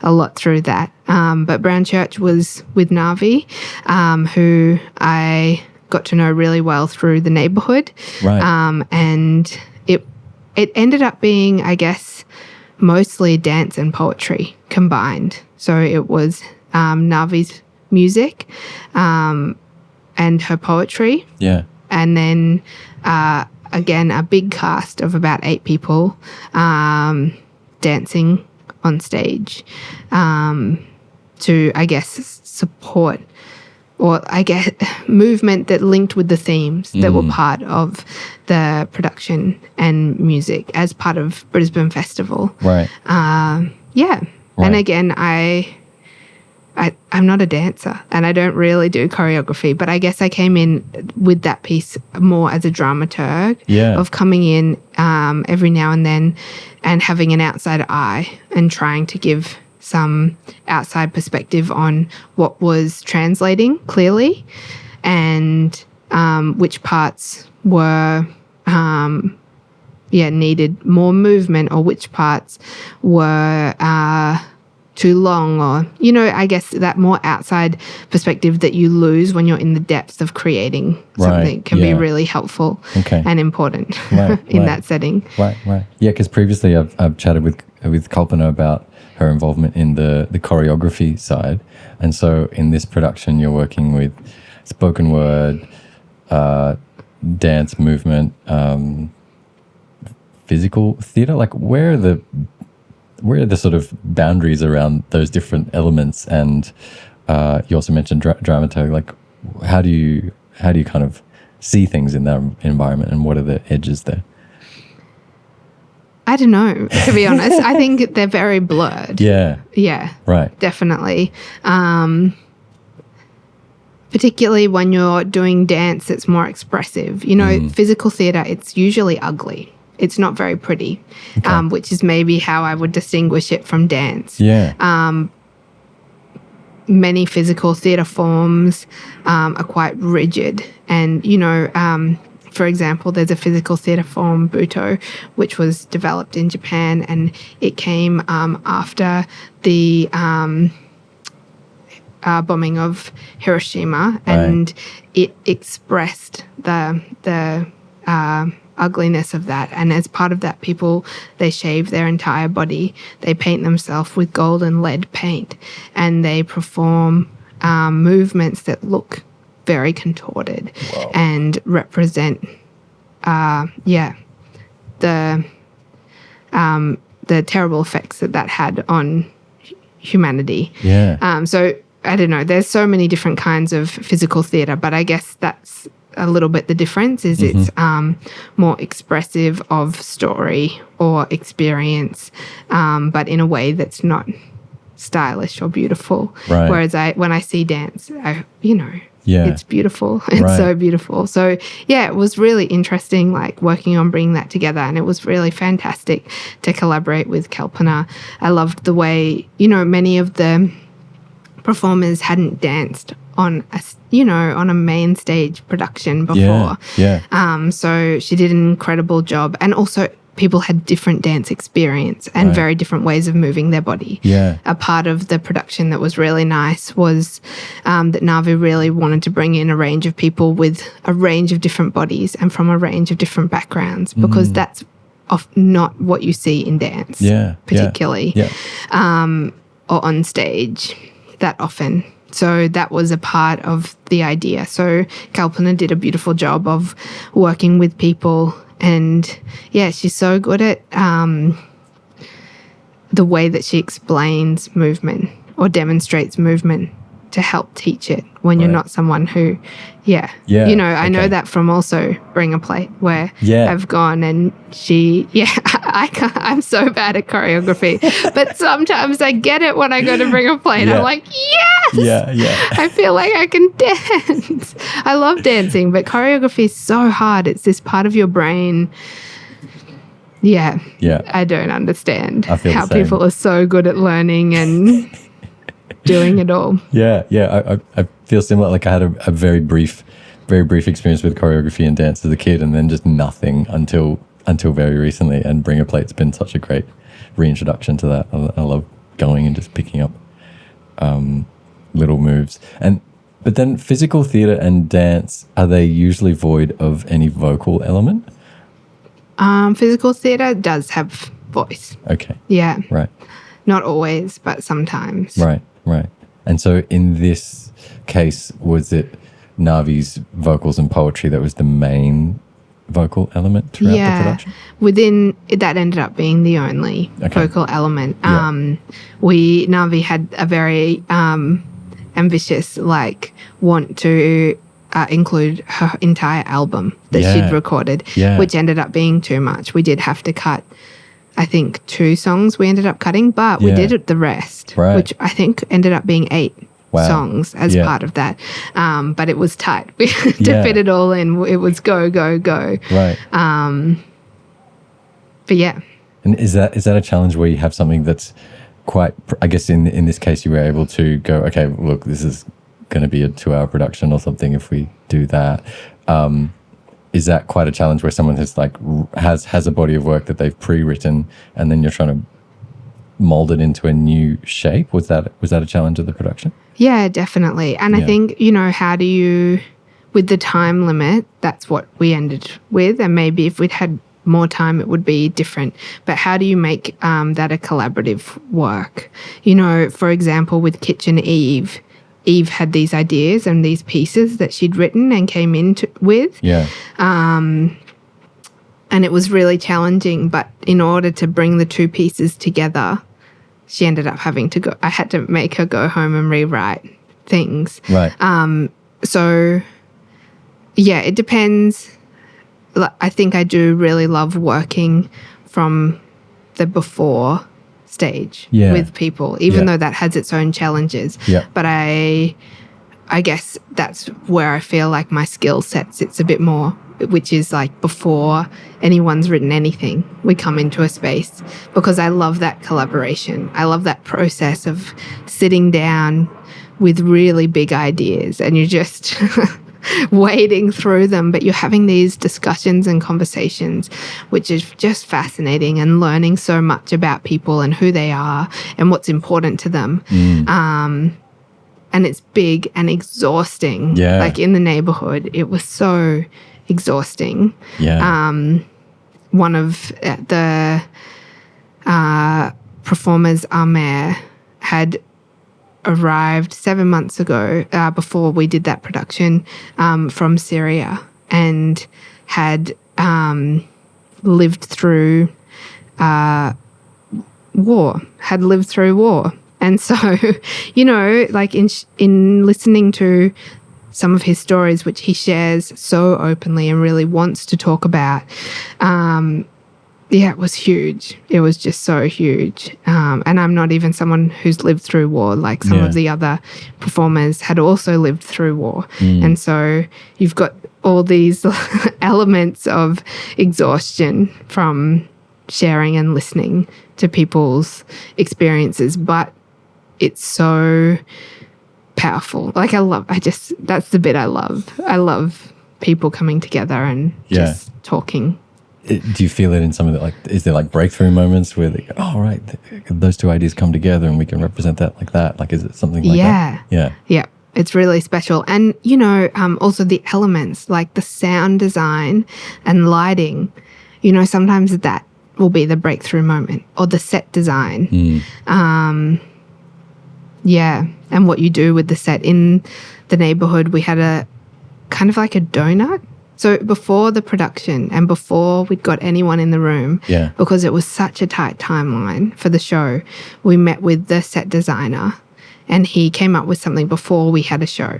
a lot through that. But Brown Church was with Navi, who I got to know really well through the neighborhood. Right. And it ended up being, I guess, mostly dance and poetry combined. So it was Navi's music and her poetry. Yeah. And then again, a big cast of about 8 people dancing on stage to, I guess, support, or I guess movement that linked with the themes that were part of the production and music as part of Brisbane Festival. Right. Right. And again, I'm not a dancer and I don't really do choreography, but I guess I came in with that piece more as a dramaturg of coming in every now and then and having an outside eye and trying to give some outside perspective on what was translating clearly and which parts were needed more movement, or which parts were too long, or I guess that more outside perspective that you lose when you're in the depths of creating something can be really helpful and important in that setting. Right. Yeah, because previously I've chatted with Kalpana about her involvement in the choreography side, and so in this production you're working with spoken word, dance, movement, physical theatre. Like where are the sort of boundaries around those different elements? And you also mentioned dramaturg. Like how do you kind of see things in that environment, and what are the edges there? I don't know, to be honest. I think they're very blurred. Yeah. Right. Definitely. Particularly when you're doing dance, it's more expressive. Physical theatre, it's usually ugly. It's not very pretty, which is maybe how I would distinguish it from dance. Yeah. many physical theatre forms are quite rigid. And, for example, there's a physical theatre form, Buto, which was developed in Japan, and it came after the bombing of Hiroshima, and it expressed the ugliness of that. And as part of that, they shave their entire body, they paint themselves with gold and lead paint, and they perform movements that look very contorted and represent the terrible effects that had on humanity. So I don't know, there's so many different kinds of physical theatre, but I guess that's a little bit the difference is it's more expressive of story or experience, but in a way that's not stylish or beautiful. Whereas when I see dance, it's beautiful. It's so beautiful. So yeah, it was really interesting, like working on bringing that together, and it was really fantastic to collaborate with Kalpana. I loved the way, many of the performers hadn't danced on a main stage production before. So she did an incredible job, and also people had different dance experience and very different ways of moving their body. A part of the production that was really nice was that Navi really wanted to bring in a range of people with a range of different bodies and from a range of different backgrounds, because that's not what you see in dance, particularly or on stage that often. So that was a part of the idea. So Kalpana did a beautiful job of working with people, and she's so good at the way that she explains movement or demonstrates movement to help teach it when you're not someone who, I know that from also Bring a Plate, where I've gone and I'm so bad at choreography, but sometimes I get it when I go to Bring a Plate. I'm like, yes! I feel like I can dance. I love dancing, but choreography is so hard. It's this part of your brain. I don't understand how people are so good at learning and doing it all. I feel similar. Like I had a very brief experience with choreography and dance as a kid, and then just nothing until very recently. And Bring a Plate's been such a great reintroduction to that. I love going and just picking up little moves. But then physical theatre and dance, are they usually void of any vocal element? Physical theatre does have voice. Okay. Yeah. Right. Not always, but sometimes. Right. And so in this case, was it Navi's vocals and poetry that was the main vocal element throughout the production? Within that ended up being the only vocal element. Navi had a very ambitious want to include her entire album that she'd recorded, which ended up being too much. We did have to cut, I think, 2 songs we ended up cutting, but we did the rest, which I think ended up being 8 songs as part of that. But it was tight. We had to fit it all in. It was go, go, go. Right. But yeah. And is that a challenge where you have something that's quite, I guess in this case you were able to go, okay, look, this is going to be a 2-hour production or something if we do that. Is that quite a challenge where someone has a body of work that they've pre-written and then you're trying to mold it into a new shape? Was that a challenge of the production? Yeah, definitely. And I think, how do you, with the time limit, that's what we ended with. And maybe if we'd had more time, it would be different. But how do you make that a collaborative work? For example, with Kitchen Eve had these ideas and these pieces that she'd written and came in with. And it was really challenging. But in order to bring the 2 pieces together, she ended up having to go. I had to make her go home and rewrite things. Right. So, it depends. I think I do really love working from the before stage with people, even though that has its own challenges. But I guess that's where I feel like my skill set sits a bit more, which is before anyone's written anything, we come into a space, because I love that collaboration. I love that process of sitting down with really big ideas, and you're just wading through them, but you're having these discussions and conversations, which is just fascinating, and learning so much about people and who they are and what's important to them. And it's big and exhausting. Yeah. Like in the neighborhood, it was so exhausting. Yeah. One of the performers, Aleea, had arrived 7 months ago, before we did that production, from Syria, and had lived through war. And so, you know, like in listening to some of his stories, which he shares so openly and really wants to talk about, it was huge. It was just so huge. And I'm not even someone who's lived through war. Like some of the other performers had also lived through war. And so you've got all these elements of exhaustion from sharing and listening to people's experiences. But it's so powerful. Like that's the bit I love. I love people coming together and just talking. Do you feel it in some of the, like, is there like breakthrough moments where they go, oh, right, those two ideas come together and we can represent that like that? Like, is it something like that? Yeah. Yeah. It's really special. And, you know, also the elements, like the sound design and lighting, you know, sometimes that will be the breakthrough moment, or the set design. And what you do with the set. In the neighborhood, we had a kind of like a donut. So before the production and before we'd got anyone in the room, because it was such a tight timeline for the show, we met with the set designer, and he came up with something before we had a show.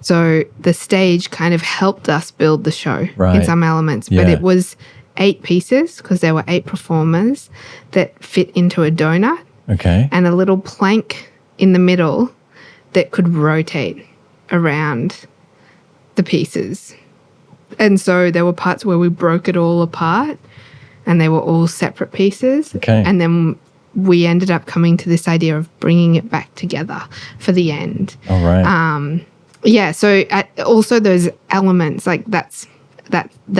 So the stage kind of helped us build the show in some elements, but it was 8 pieces, because there were 8 performers that fit into a donut. Okay. And a little plank in the middle that could rotate around the pieces. And so there were parts where we broke it all apart, and they were all separate pieces. Okay. And then we ended up coming to this idea of bringing it back together for the end. All right. So also those elements, like that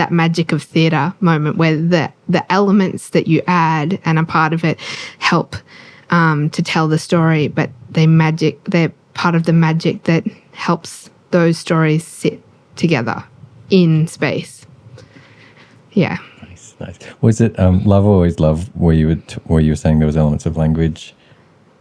magic of theatre moment, where the elements that you add and a part of it help to tell the story, but they're part of the magic that helps those stories sit together in space. Yeah. Nice. Was it Love or Always Love, where you were saying there was elements of language?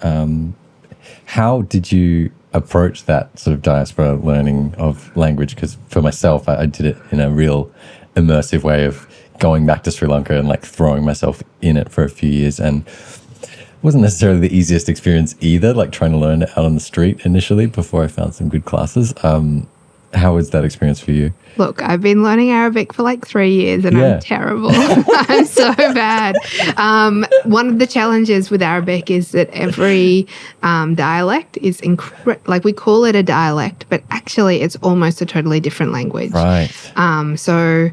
How did you approach that sort of diaspora learning of language? Because for myself, I did it in a real immersive way of going back to Sri Lanka and like throwing myself in it for a few years, and it wasn't necessarily the easiest experience either, like trying to learn it out on the street initially before I found some good classes. How was that experience for you? Look, I've been learning Arabic for like 3 years, and I'm terrible. I'm so bad. One of the challenges with Arabic is that every dialect is like, we call it a dialect, but actually it's almost a totally different language. Right. So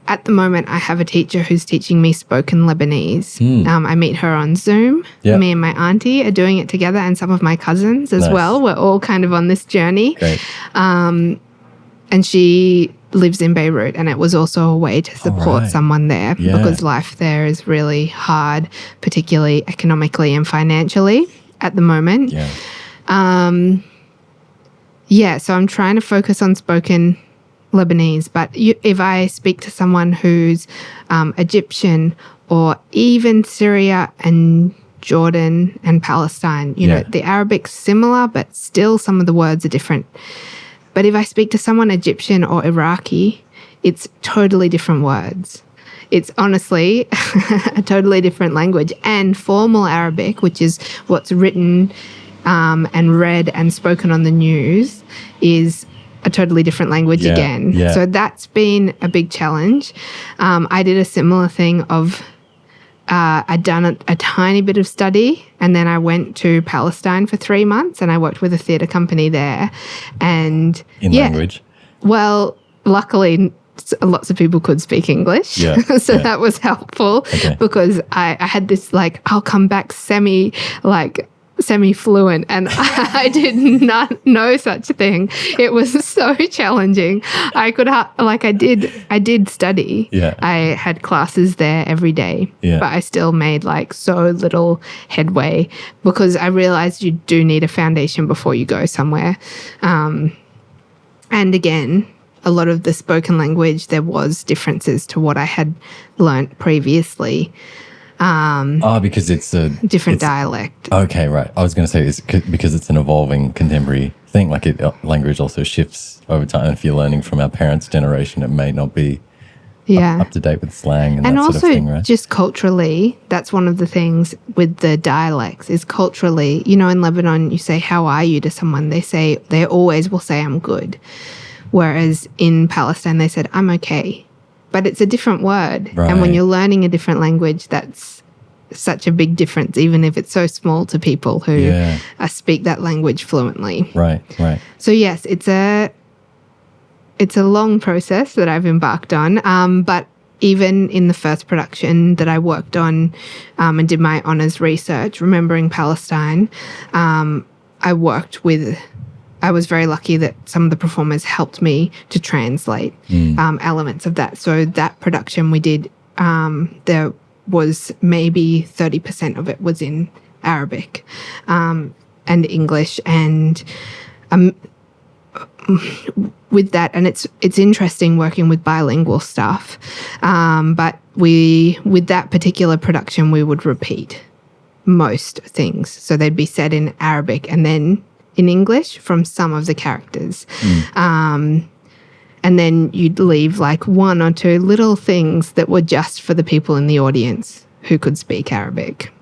at the moment, I have a teacher who's teaching me spoken Lebanese. I meet her on Zoom. Yep. Me and my auntie are doing it together, and some of my cousins as well. We're all kind of on this journey. Great. And she lives in Beirut, and it was also a way to support someone there because life there is really hard, particularly economically and financially at the moment. So I'm trying to focus on spoken Lebanese, but if I speak to someone who's Egyptian, or even Syria and Jordan and Palestine, you know, the Arabic's similar, but still some of the words are different. But if I speak to someone Egyptian or Iraqi, it's totally different words. It's honestly a totally different language. And formal Arabic, which is what's written and read and spoken on the news, is a totally different language again. So that's been a big challenge. I did a similar thing of I'd done a tiny bit of study, and then I went to Palestine for 3 months, and I worked with a theatre company there. And in language? Well, luckily lots of people could speak English. That was helpful because I had this, like, I'll come back semi, like, semi-fluent, and I did not know such a thing. It was so challenging. I did study. Yeah. I had classes there every day, Yeah. but I still made like so little headway because I realized you do need a foundation before you go somewhere. And again, a lot of the spoken language, there was differences to what I had learnt previously. Because it's a Different dialect. Okay, right. I was going to say it's because it's an evolving contemporary thing. Like language also shifts over time. If you're learning from our parents' generation, it may not be up to date with slang and that also sort of thing, right? just culturally, that's one of the things with the dialects is culturally, in Lebanon, you say, how are you to someone? They always will say, I'm good. Whereas in Palestine, they said, I'm okay. But it's a different word. Right. And when you're learning a different language, that's such a big difference, even if it's so small to people who speak that language fluently. Right. So yes, it's a long process that I've embarked on. But even in the first production that I worked on and did my honours research, Remembering Palestine, I was very lucky that some of the performers helped me to translate elements of that. So that production we did, there was maybe 30% of it was in Arabic and English. And with that, and it's interesting working with bilingual stuff, but with that particular production, we would repeat most things. So they'd be said in Arabic and then in English from some of the characters. And then you'd leave like one or two little things that were just for the people in the audience who could speak Arabic.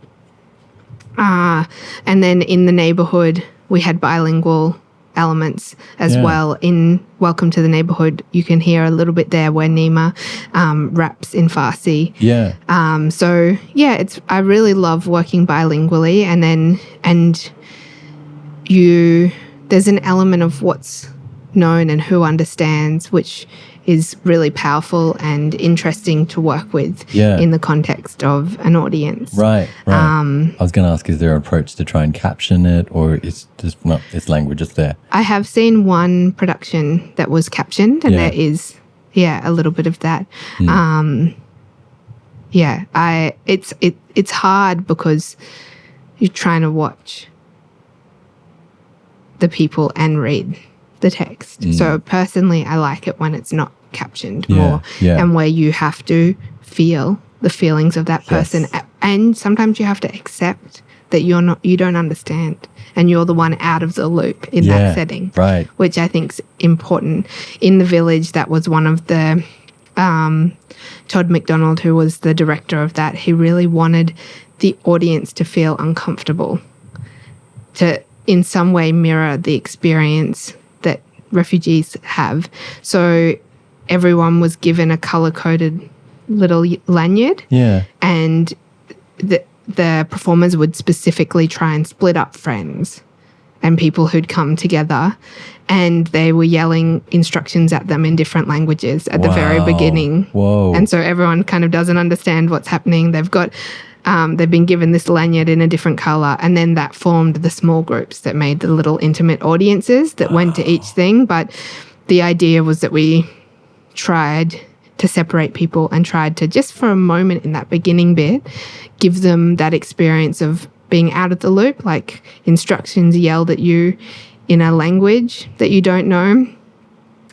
And then in the neighborhood, we had bilingual elements as well. In Welcome to the Neighborhood, you can hear a little bit there where Nima raps in Farsi. I really love working bilingually, and there's an element of what's known and who understands, which is really powerful and interesting to work with in the context of an audience. Right. I was going to ask, is there an approach to try and caption it, or it's just not, it's language just there? I have seen one production that was captioned, and there is, a little bit of that. It's hard because you're trying to watch the people and read the text. So personally, I like it when it's not captioned more, and where you have to feel the feelings of that person, and sometimes you have to accept that you don't understand, and you're the one out of the loop in that setting, right? Which I think is important. In The Village, that was one of the Todd McDonald, who was the director of that. He really wanted the audience to feel uncomfortable, to in some way mirror the experience that refugees have. So everyone was given a color-coded little lanyard, and the performers would specifically try and split up friends and people who'd come together, and they were yelling instructions at them in different languages at the very beginning. And so everyone kind of doesn't understand what's happening. They've been given this lanyard in a different color, and then that formed the small groups that made the little intimate audiences that went to each thing. But the idea was that we tried to separate people and tried to, just for a moment in that beginning bit, give them that experience of being out of the loop, like instructions yelled at you in a language that you don't know,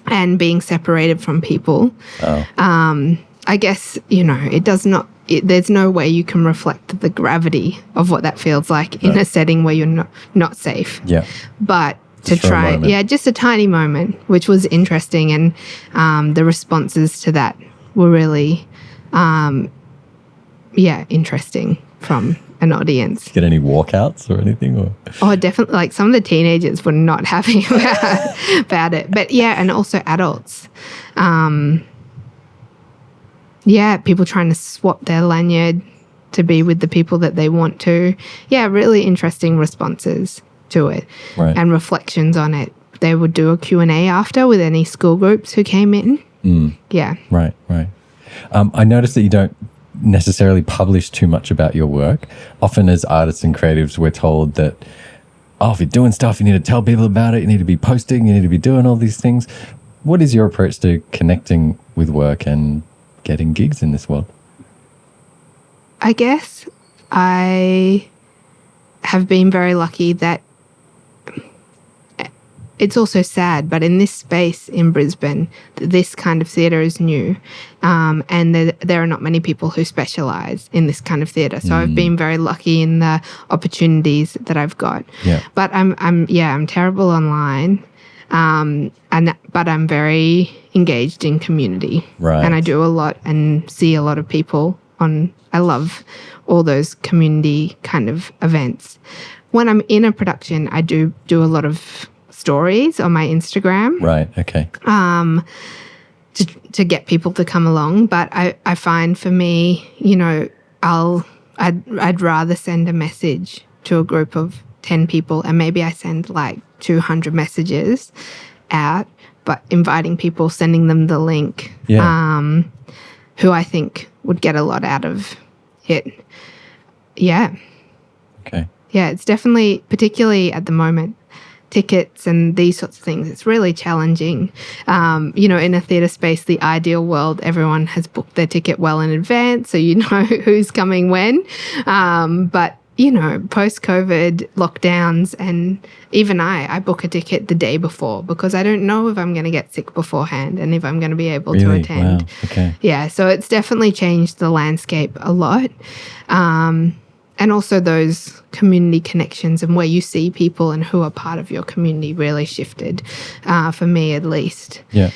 and being separated from people. I guess, it does not, there's no way you can reflect the gravity of what that feels like in a setting where you're not safe. But to try, just a tiny moment, which was interesting, and the responses to that were really, interesting from an audience. Get any walkouts or anything? Or? Oh, definitely. Like some of the teenagers were not happy about it, but and also adults. People trying to swap their lanyard to be with the people that they want to. Really interesting responses to it, and reflections on it. They would do a Q&A after with any school groups who came in. Right. I noticed that you don't necessarily publish too much about your work. Often as artists and creatives, we're told that, oh, if you're doing stuff, you need to tell people about it. You need to be posting. You need to be doing all these things. What is your approach to connecting with work and getting gigs in this world? I guess I have been very lucky that it's also sad, but in this space in Brisbane, this kind of theatre is new, and there are not many people who specialise in this kind of theatre. So I've been very lucky in the opportunities that I've got. Yeah. But I'm terrible online, but I'm very engaged in community, Right. and I do a lot and see a lot of people on. I love all those community kind of events. When I'm in a production, I do a lot of stories on my Instagram. Right. Okay. To get people to come along. But I find for me, you know, I'd rather send a message to a group of 10 people, and maybe I send like 200 messages out, but inviting people, sending them the link, who I think would get a lot out of it. Yeah. Okay. Yeah, it's definitely, particularly at the moment, tickets and these sorts of things, it's really challenging. You know, in a theatre space, the ideal world, everyone has booked their ticket well in advance, so you know who's coming when. But, you know, post-COVID lockdowns, and even I book a ticket the day before because I don't know if I'm going to get sick beforehand and if I'm going to be able to attend. Wow. Okay. Yeah, so it's definitely changed the landscape a lot. And also those community connections and where you see people and who are part of your community really shifted, for me at least. Yeah.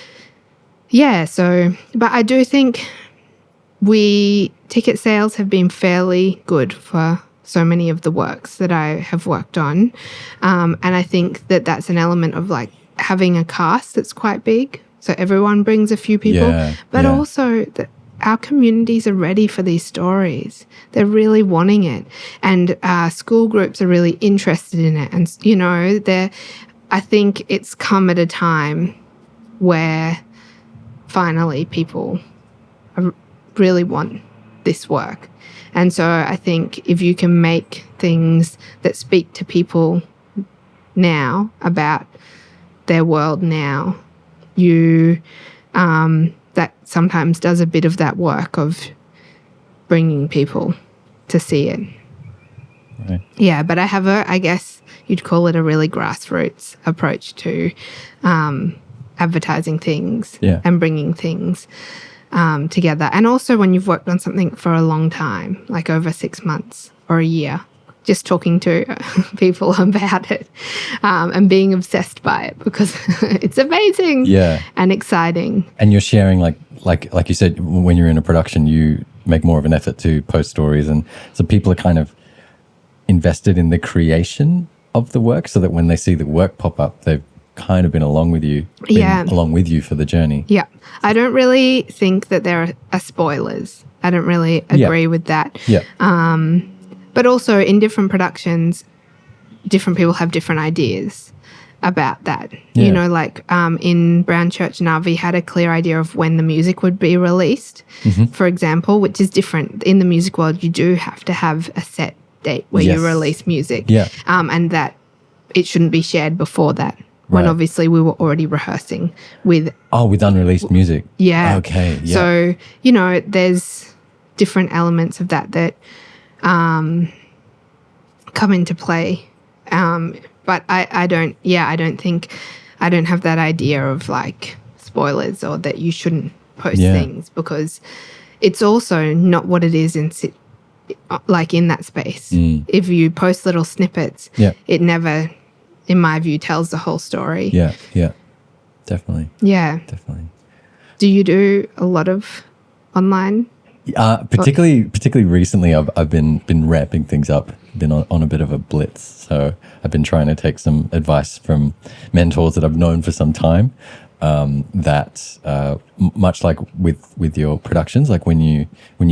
Yeah, so, but I do think ticket sales have been fairly good for so many of the works that I have worked on. And I think that that's an element of like having a cast that's quite big. So everyone brings a few people, but also that our communities are ready for these stories. They're really wanting it. And school groups are really interested in it. And, you know, I think it's come at a time where finally people really want this work. And so I think if you can make things that speak to people now about their world now, that sometimes does a bit of that work of bringing people to see it. Right. Yeah, but I have I guess you'd call it a really grassroots approach to advertising things and bringing things together. And also when you've worked on something for a long time, like over 6 months or a year, just talking to people about it and being obsessed by it because it's amazing and exciting. And you're sharing, like you said, when you're in a production, you make more of an effort to post stories. And so people are kind of invested in the creation of the work so that when they see the work pop up, they've kind of been along with you for the journey. Yeah. I don't really think that there are spoilers. I don't really agree with that. Yeah. But also in different productions, different people have different ideas about that. Yeah. You know, like in Brown Church Navi had a clear idea of when the music would be released, for example, which is different. In the music world, you do have to have a set date where you release music. Yeah. And that it shouldn't be shared before that. When obviously we were already rehearsing with... with unreleased music. Yeah. Okay. Yeah. So, you know, there's different elements of that come into play. But I don't have that idea of like spoilers or that you shouldn't post things because it's also not what it is in that space. If you post little snippets, it never, in my view, tells the whole story. Yeah. Definitely. Yeah. Definitely. Do you do a lot of online? Particularly recently, I've been ramping things up, been on a bit of a blitz. So I've been trying to take some advice from mentors that I've known for some time. Much like with your productions, like when you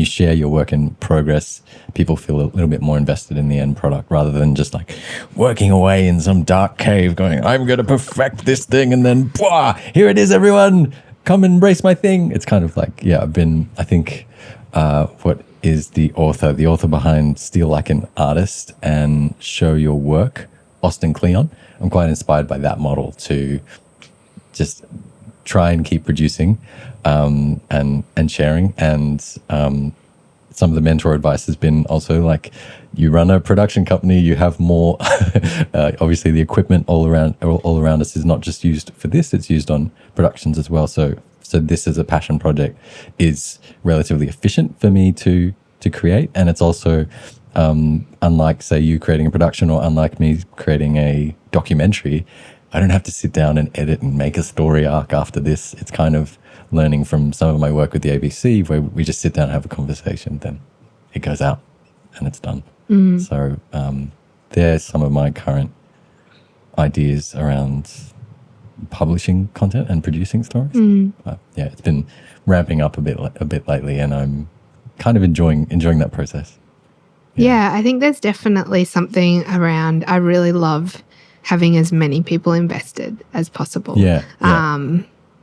share your work in progress, people feel a little bit more invested in the end product rather than just like working away in some dark cave going, I'm going to perfect this thing and then, here it is, everyone, come and embrace my thing. It's kind of like, I think what is the author behind Steal Like an Artist and Show Your Work, Austin Kleon. I'm quite inspired by that model to just try and keep producing and sharing. And some of the mentor advice has been also like, you run a production company, you have more, obviously the equipment all around us is not just used for this, it's used on productions as well. So this as a passion project is relatively efficient for me to create. And it's also, unlike say you creating a production or unlike me creating a documentary, I don't have to sit down and edit and make a story arc after this. It's kind of learning from some of my work with the ABC where we just sit down and have a conversation, then it goes out and it's done. So there's some of my current ideas around publishing content and producing stories. But yeah, it's been ramping up a bit lately, and I'm kind of enjoying that process. Yeah, I think there's definitely something around, I really love having as many people invested as possible.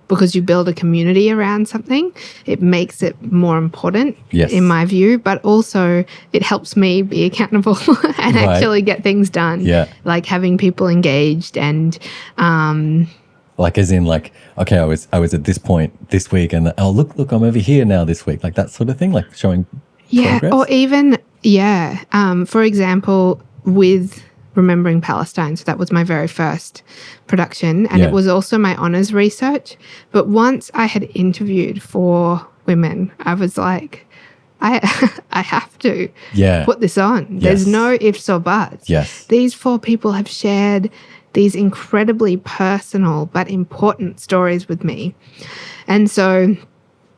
Because you build a community around something, it makes it more important, in my view, but also it helps me be accountable and actually get things done. Like having people engaged and like as in like, okay, I was at this point this week and oh look I'm over here now this week, like that sort of thing, like showing progress. Or even for example with Remembering Palestine. So that was my very first production, and it was also my honours research. But once I had interviewed 4 women, I was like, I have to put this on. There's no ifs or buts. These 4 people have shared these incredibly personal but important stories with me. And so,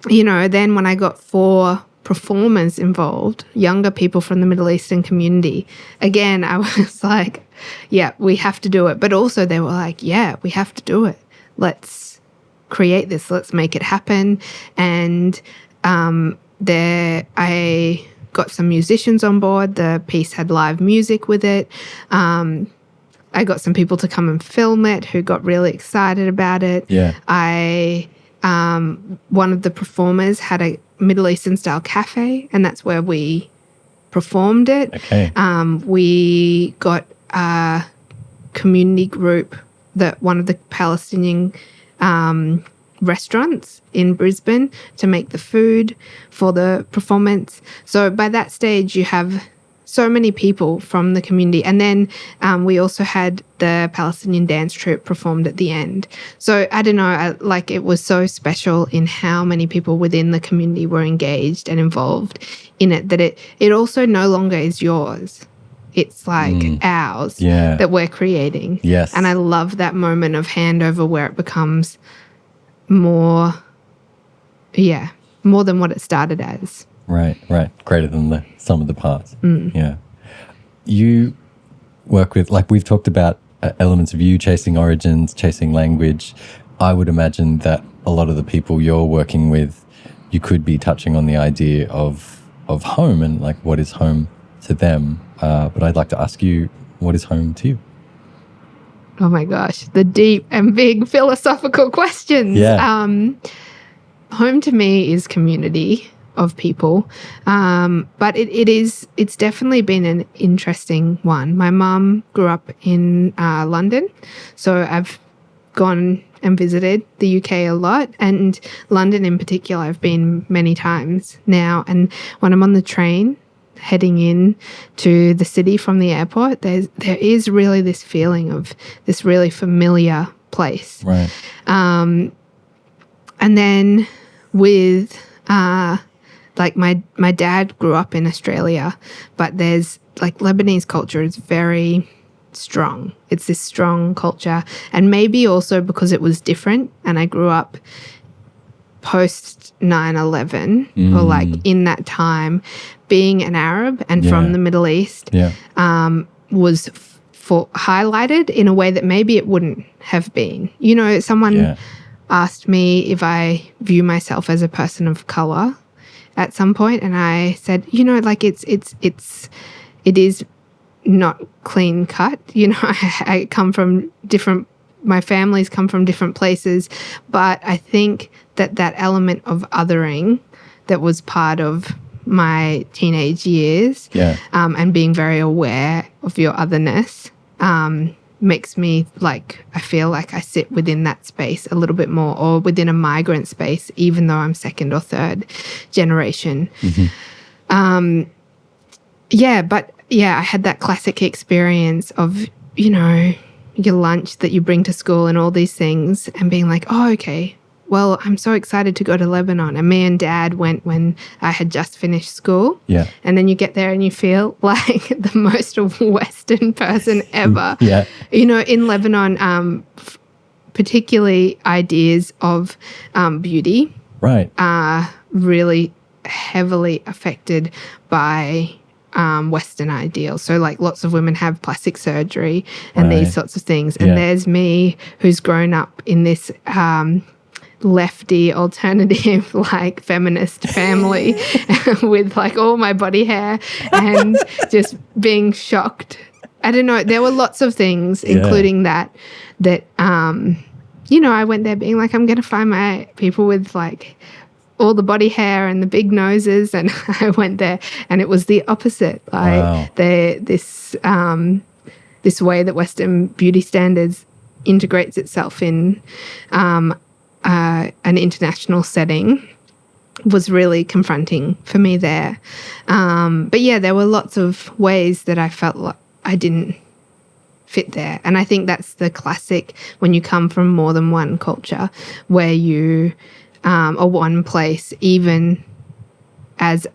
then when I got 4 performers involved, younger people from the Middle Eastern community, again, I was like, yeah, we have to do it. But also they were like, yeah, we have to do it. Let's create this. Let's make it happen. And I got some musicians on board. The piece had live music with it. I got some people to come and film it who got really excited about it. One of the performers had a Middle Eastern style cafe, and that's where we performed it. We got a community group, that one of the Palestinian restaurants in Brisbane, to make the food for the performance. So by that stage you have so many people from the community. And then we also had the Palestinian dance troupe performed at the end. So I don't know, it was so special in how many people within the community were engaged and involved in it, that it also no longer is yours. It's like ours that we're creating. And I love that moment of handover where it becomes more than what it started as. Right. Greater than the sum of the parts. Yeah. You work with, like we've talked about, elements of you chasing origins, chasing language. I would imagine that a lot of the people you're working with, you could be touching on the idea of home and like what is home to them. But I'd like to ask you, what is home to you? Oh my gosh, the deep and big philosophical questions. Home to me is community of people, but it's definitely been an interesting one. My mum grew up in London, so I've gone and visited the UK a lot, and London in particular I've been many times now. And when I'm on the train heading in to the city from the airport, there is really this feeling of this really familiar place. And then with like my dad grew up in Australia, but there's like Lebanese culture is very strong. It's this strong culture, and maybe also because it was different, and I grew up post 9/11 or like in that time, being an Arab and from the Middle East was highlighted in a way that maybe it wouldn't have been. Someone asked me if I view myself as a person of color at some point, and I said, like it is not clean cut. I come from my families come from different places, but I think that element of othering that was part of my teenage years, and being very aware of your otherness, makes me like, I feel like I sit within that space a little bit more, or within a migrant space, even though I'm second or third generation. I had that classic experience of, you know, your lunch that you bring to school and all these things, and being like, oh, okay, well, I'm so excited to go to Lebanon. And me and Dad went when I had just finished school. Yeah. And then you get there and you feel like the most Western person ever. Yeah. You know, in Lebanon, particularly ideas of beauty are really heavily affected by Western ideals. So like lots of women have plastic surgery and these sorts of things. And there's me who's grown up in this lefty alternative like feminist family with like all my body hair and just being shocked. I don't know. There were lots of things, including that you know, I went there being like, I'm going to find my people with like all the body hair and the big noses, and I went there and it was the opposite. Like this way that Western beauty standards integrates itself in an international setting was really confronting for me there. But yeah, there were lots of ways that I felt like I didn't fit there. And I think that's the classic when you come from more than one culture, where you or one place, even as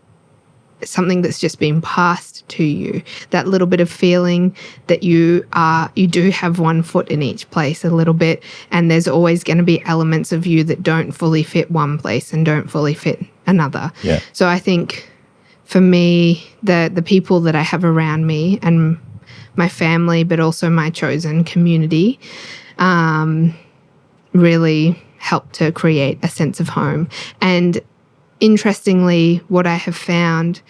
something that's just been passed to you, that little bit of feeling that you do have one foot in each place a little bit, and there's always going to be elements of you that don't fully fit one place and don't fully fit another. Yeah. So I think for me, the people that I have around me and my family, but also my chosen community, really help to create a sense of home. And interestingly, what I have found,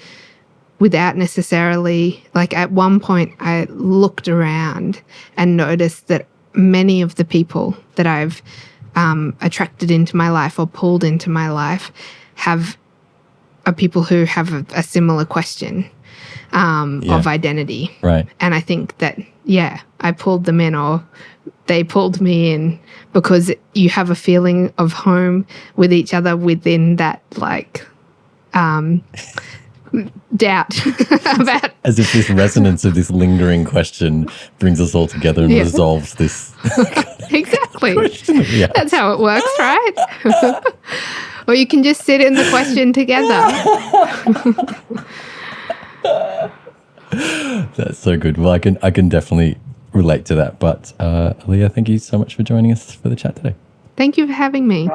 without necessarily, like at one point I looked around and noticed that many of the people that I've attracted into my life or pulled into my life are people who have a similar question of identity. Right. And I think that, I pulled them in, or they pulled me in, because you have a feeling of home with each other within that, like, doubt about... As if this resonance of this lingering question brings us all together and resolves this... Exactly. Yeah. That's how it works, right? Or you can just sit in the question together. That's so good. Well, I can definitely relate to that. But Aleea, thank you so much for joining us for the chat today. Thank you for having me.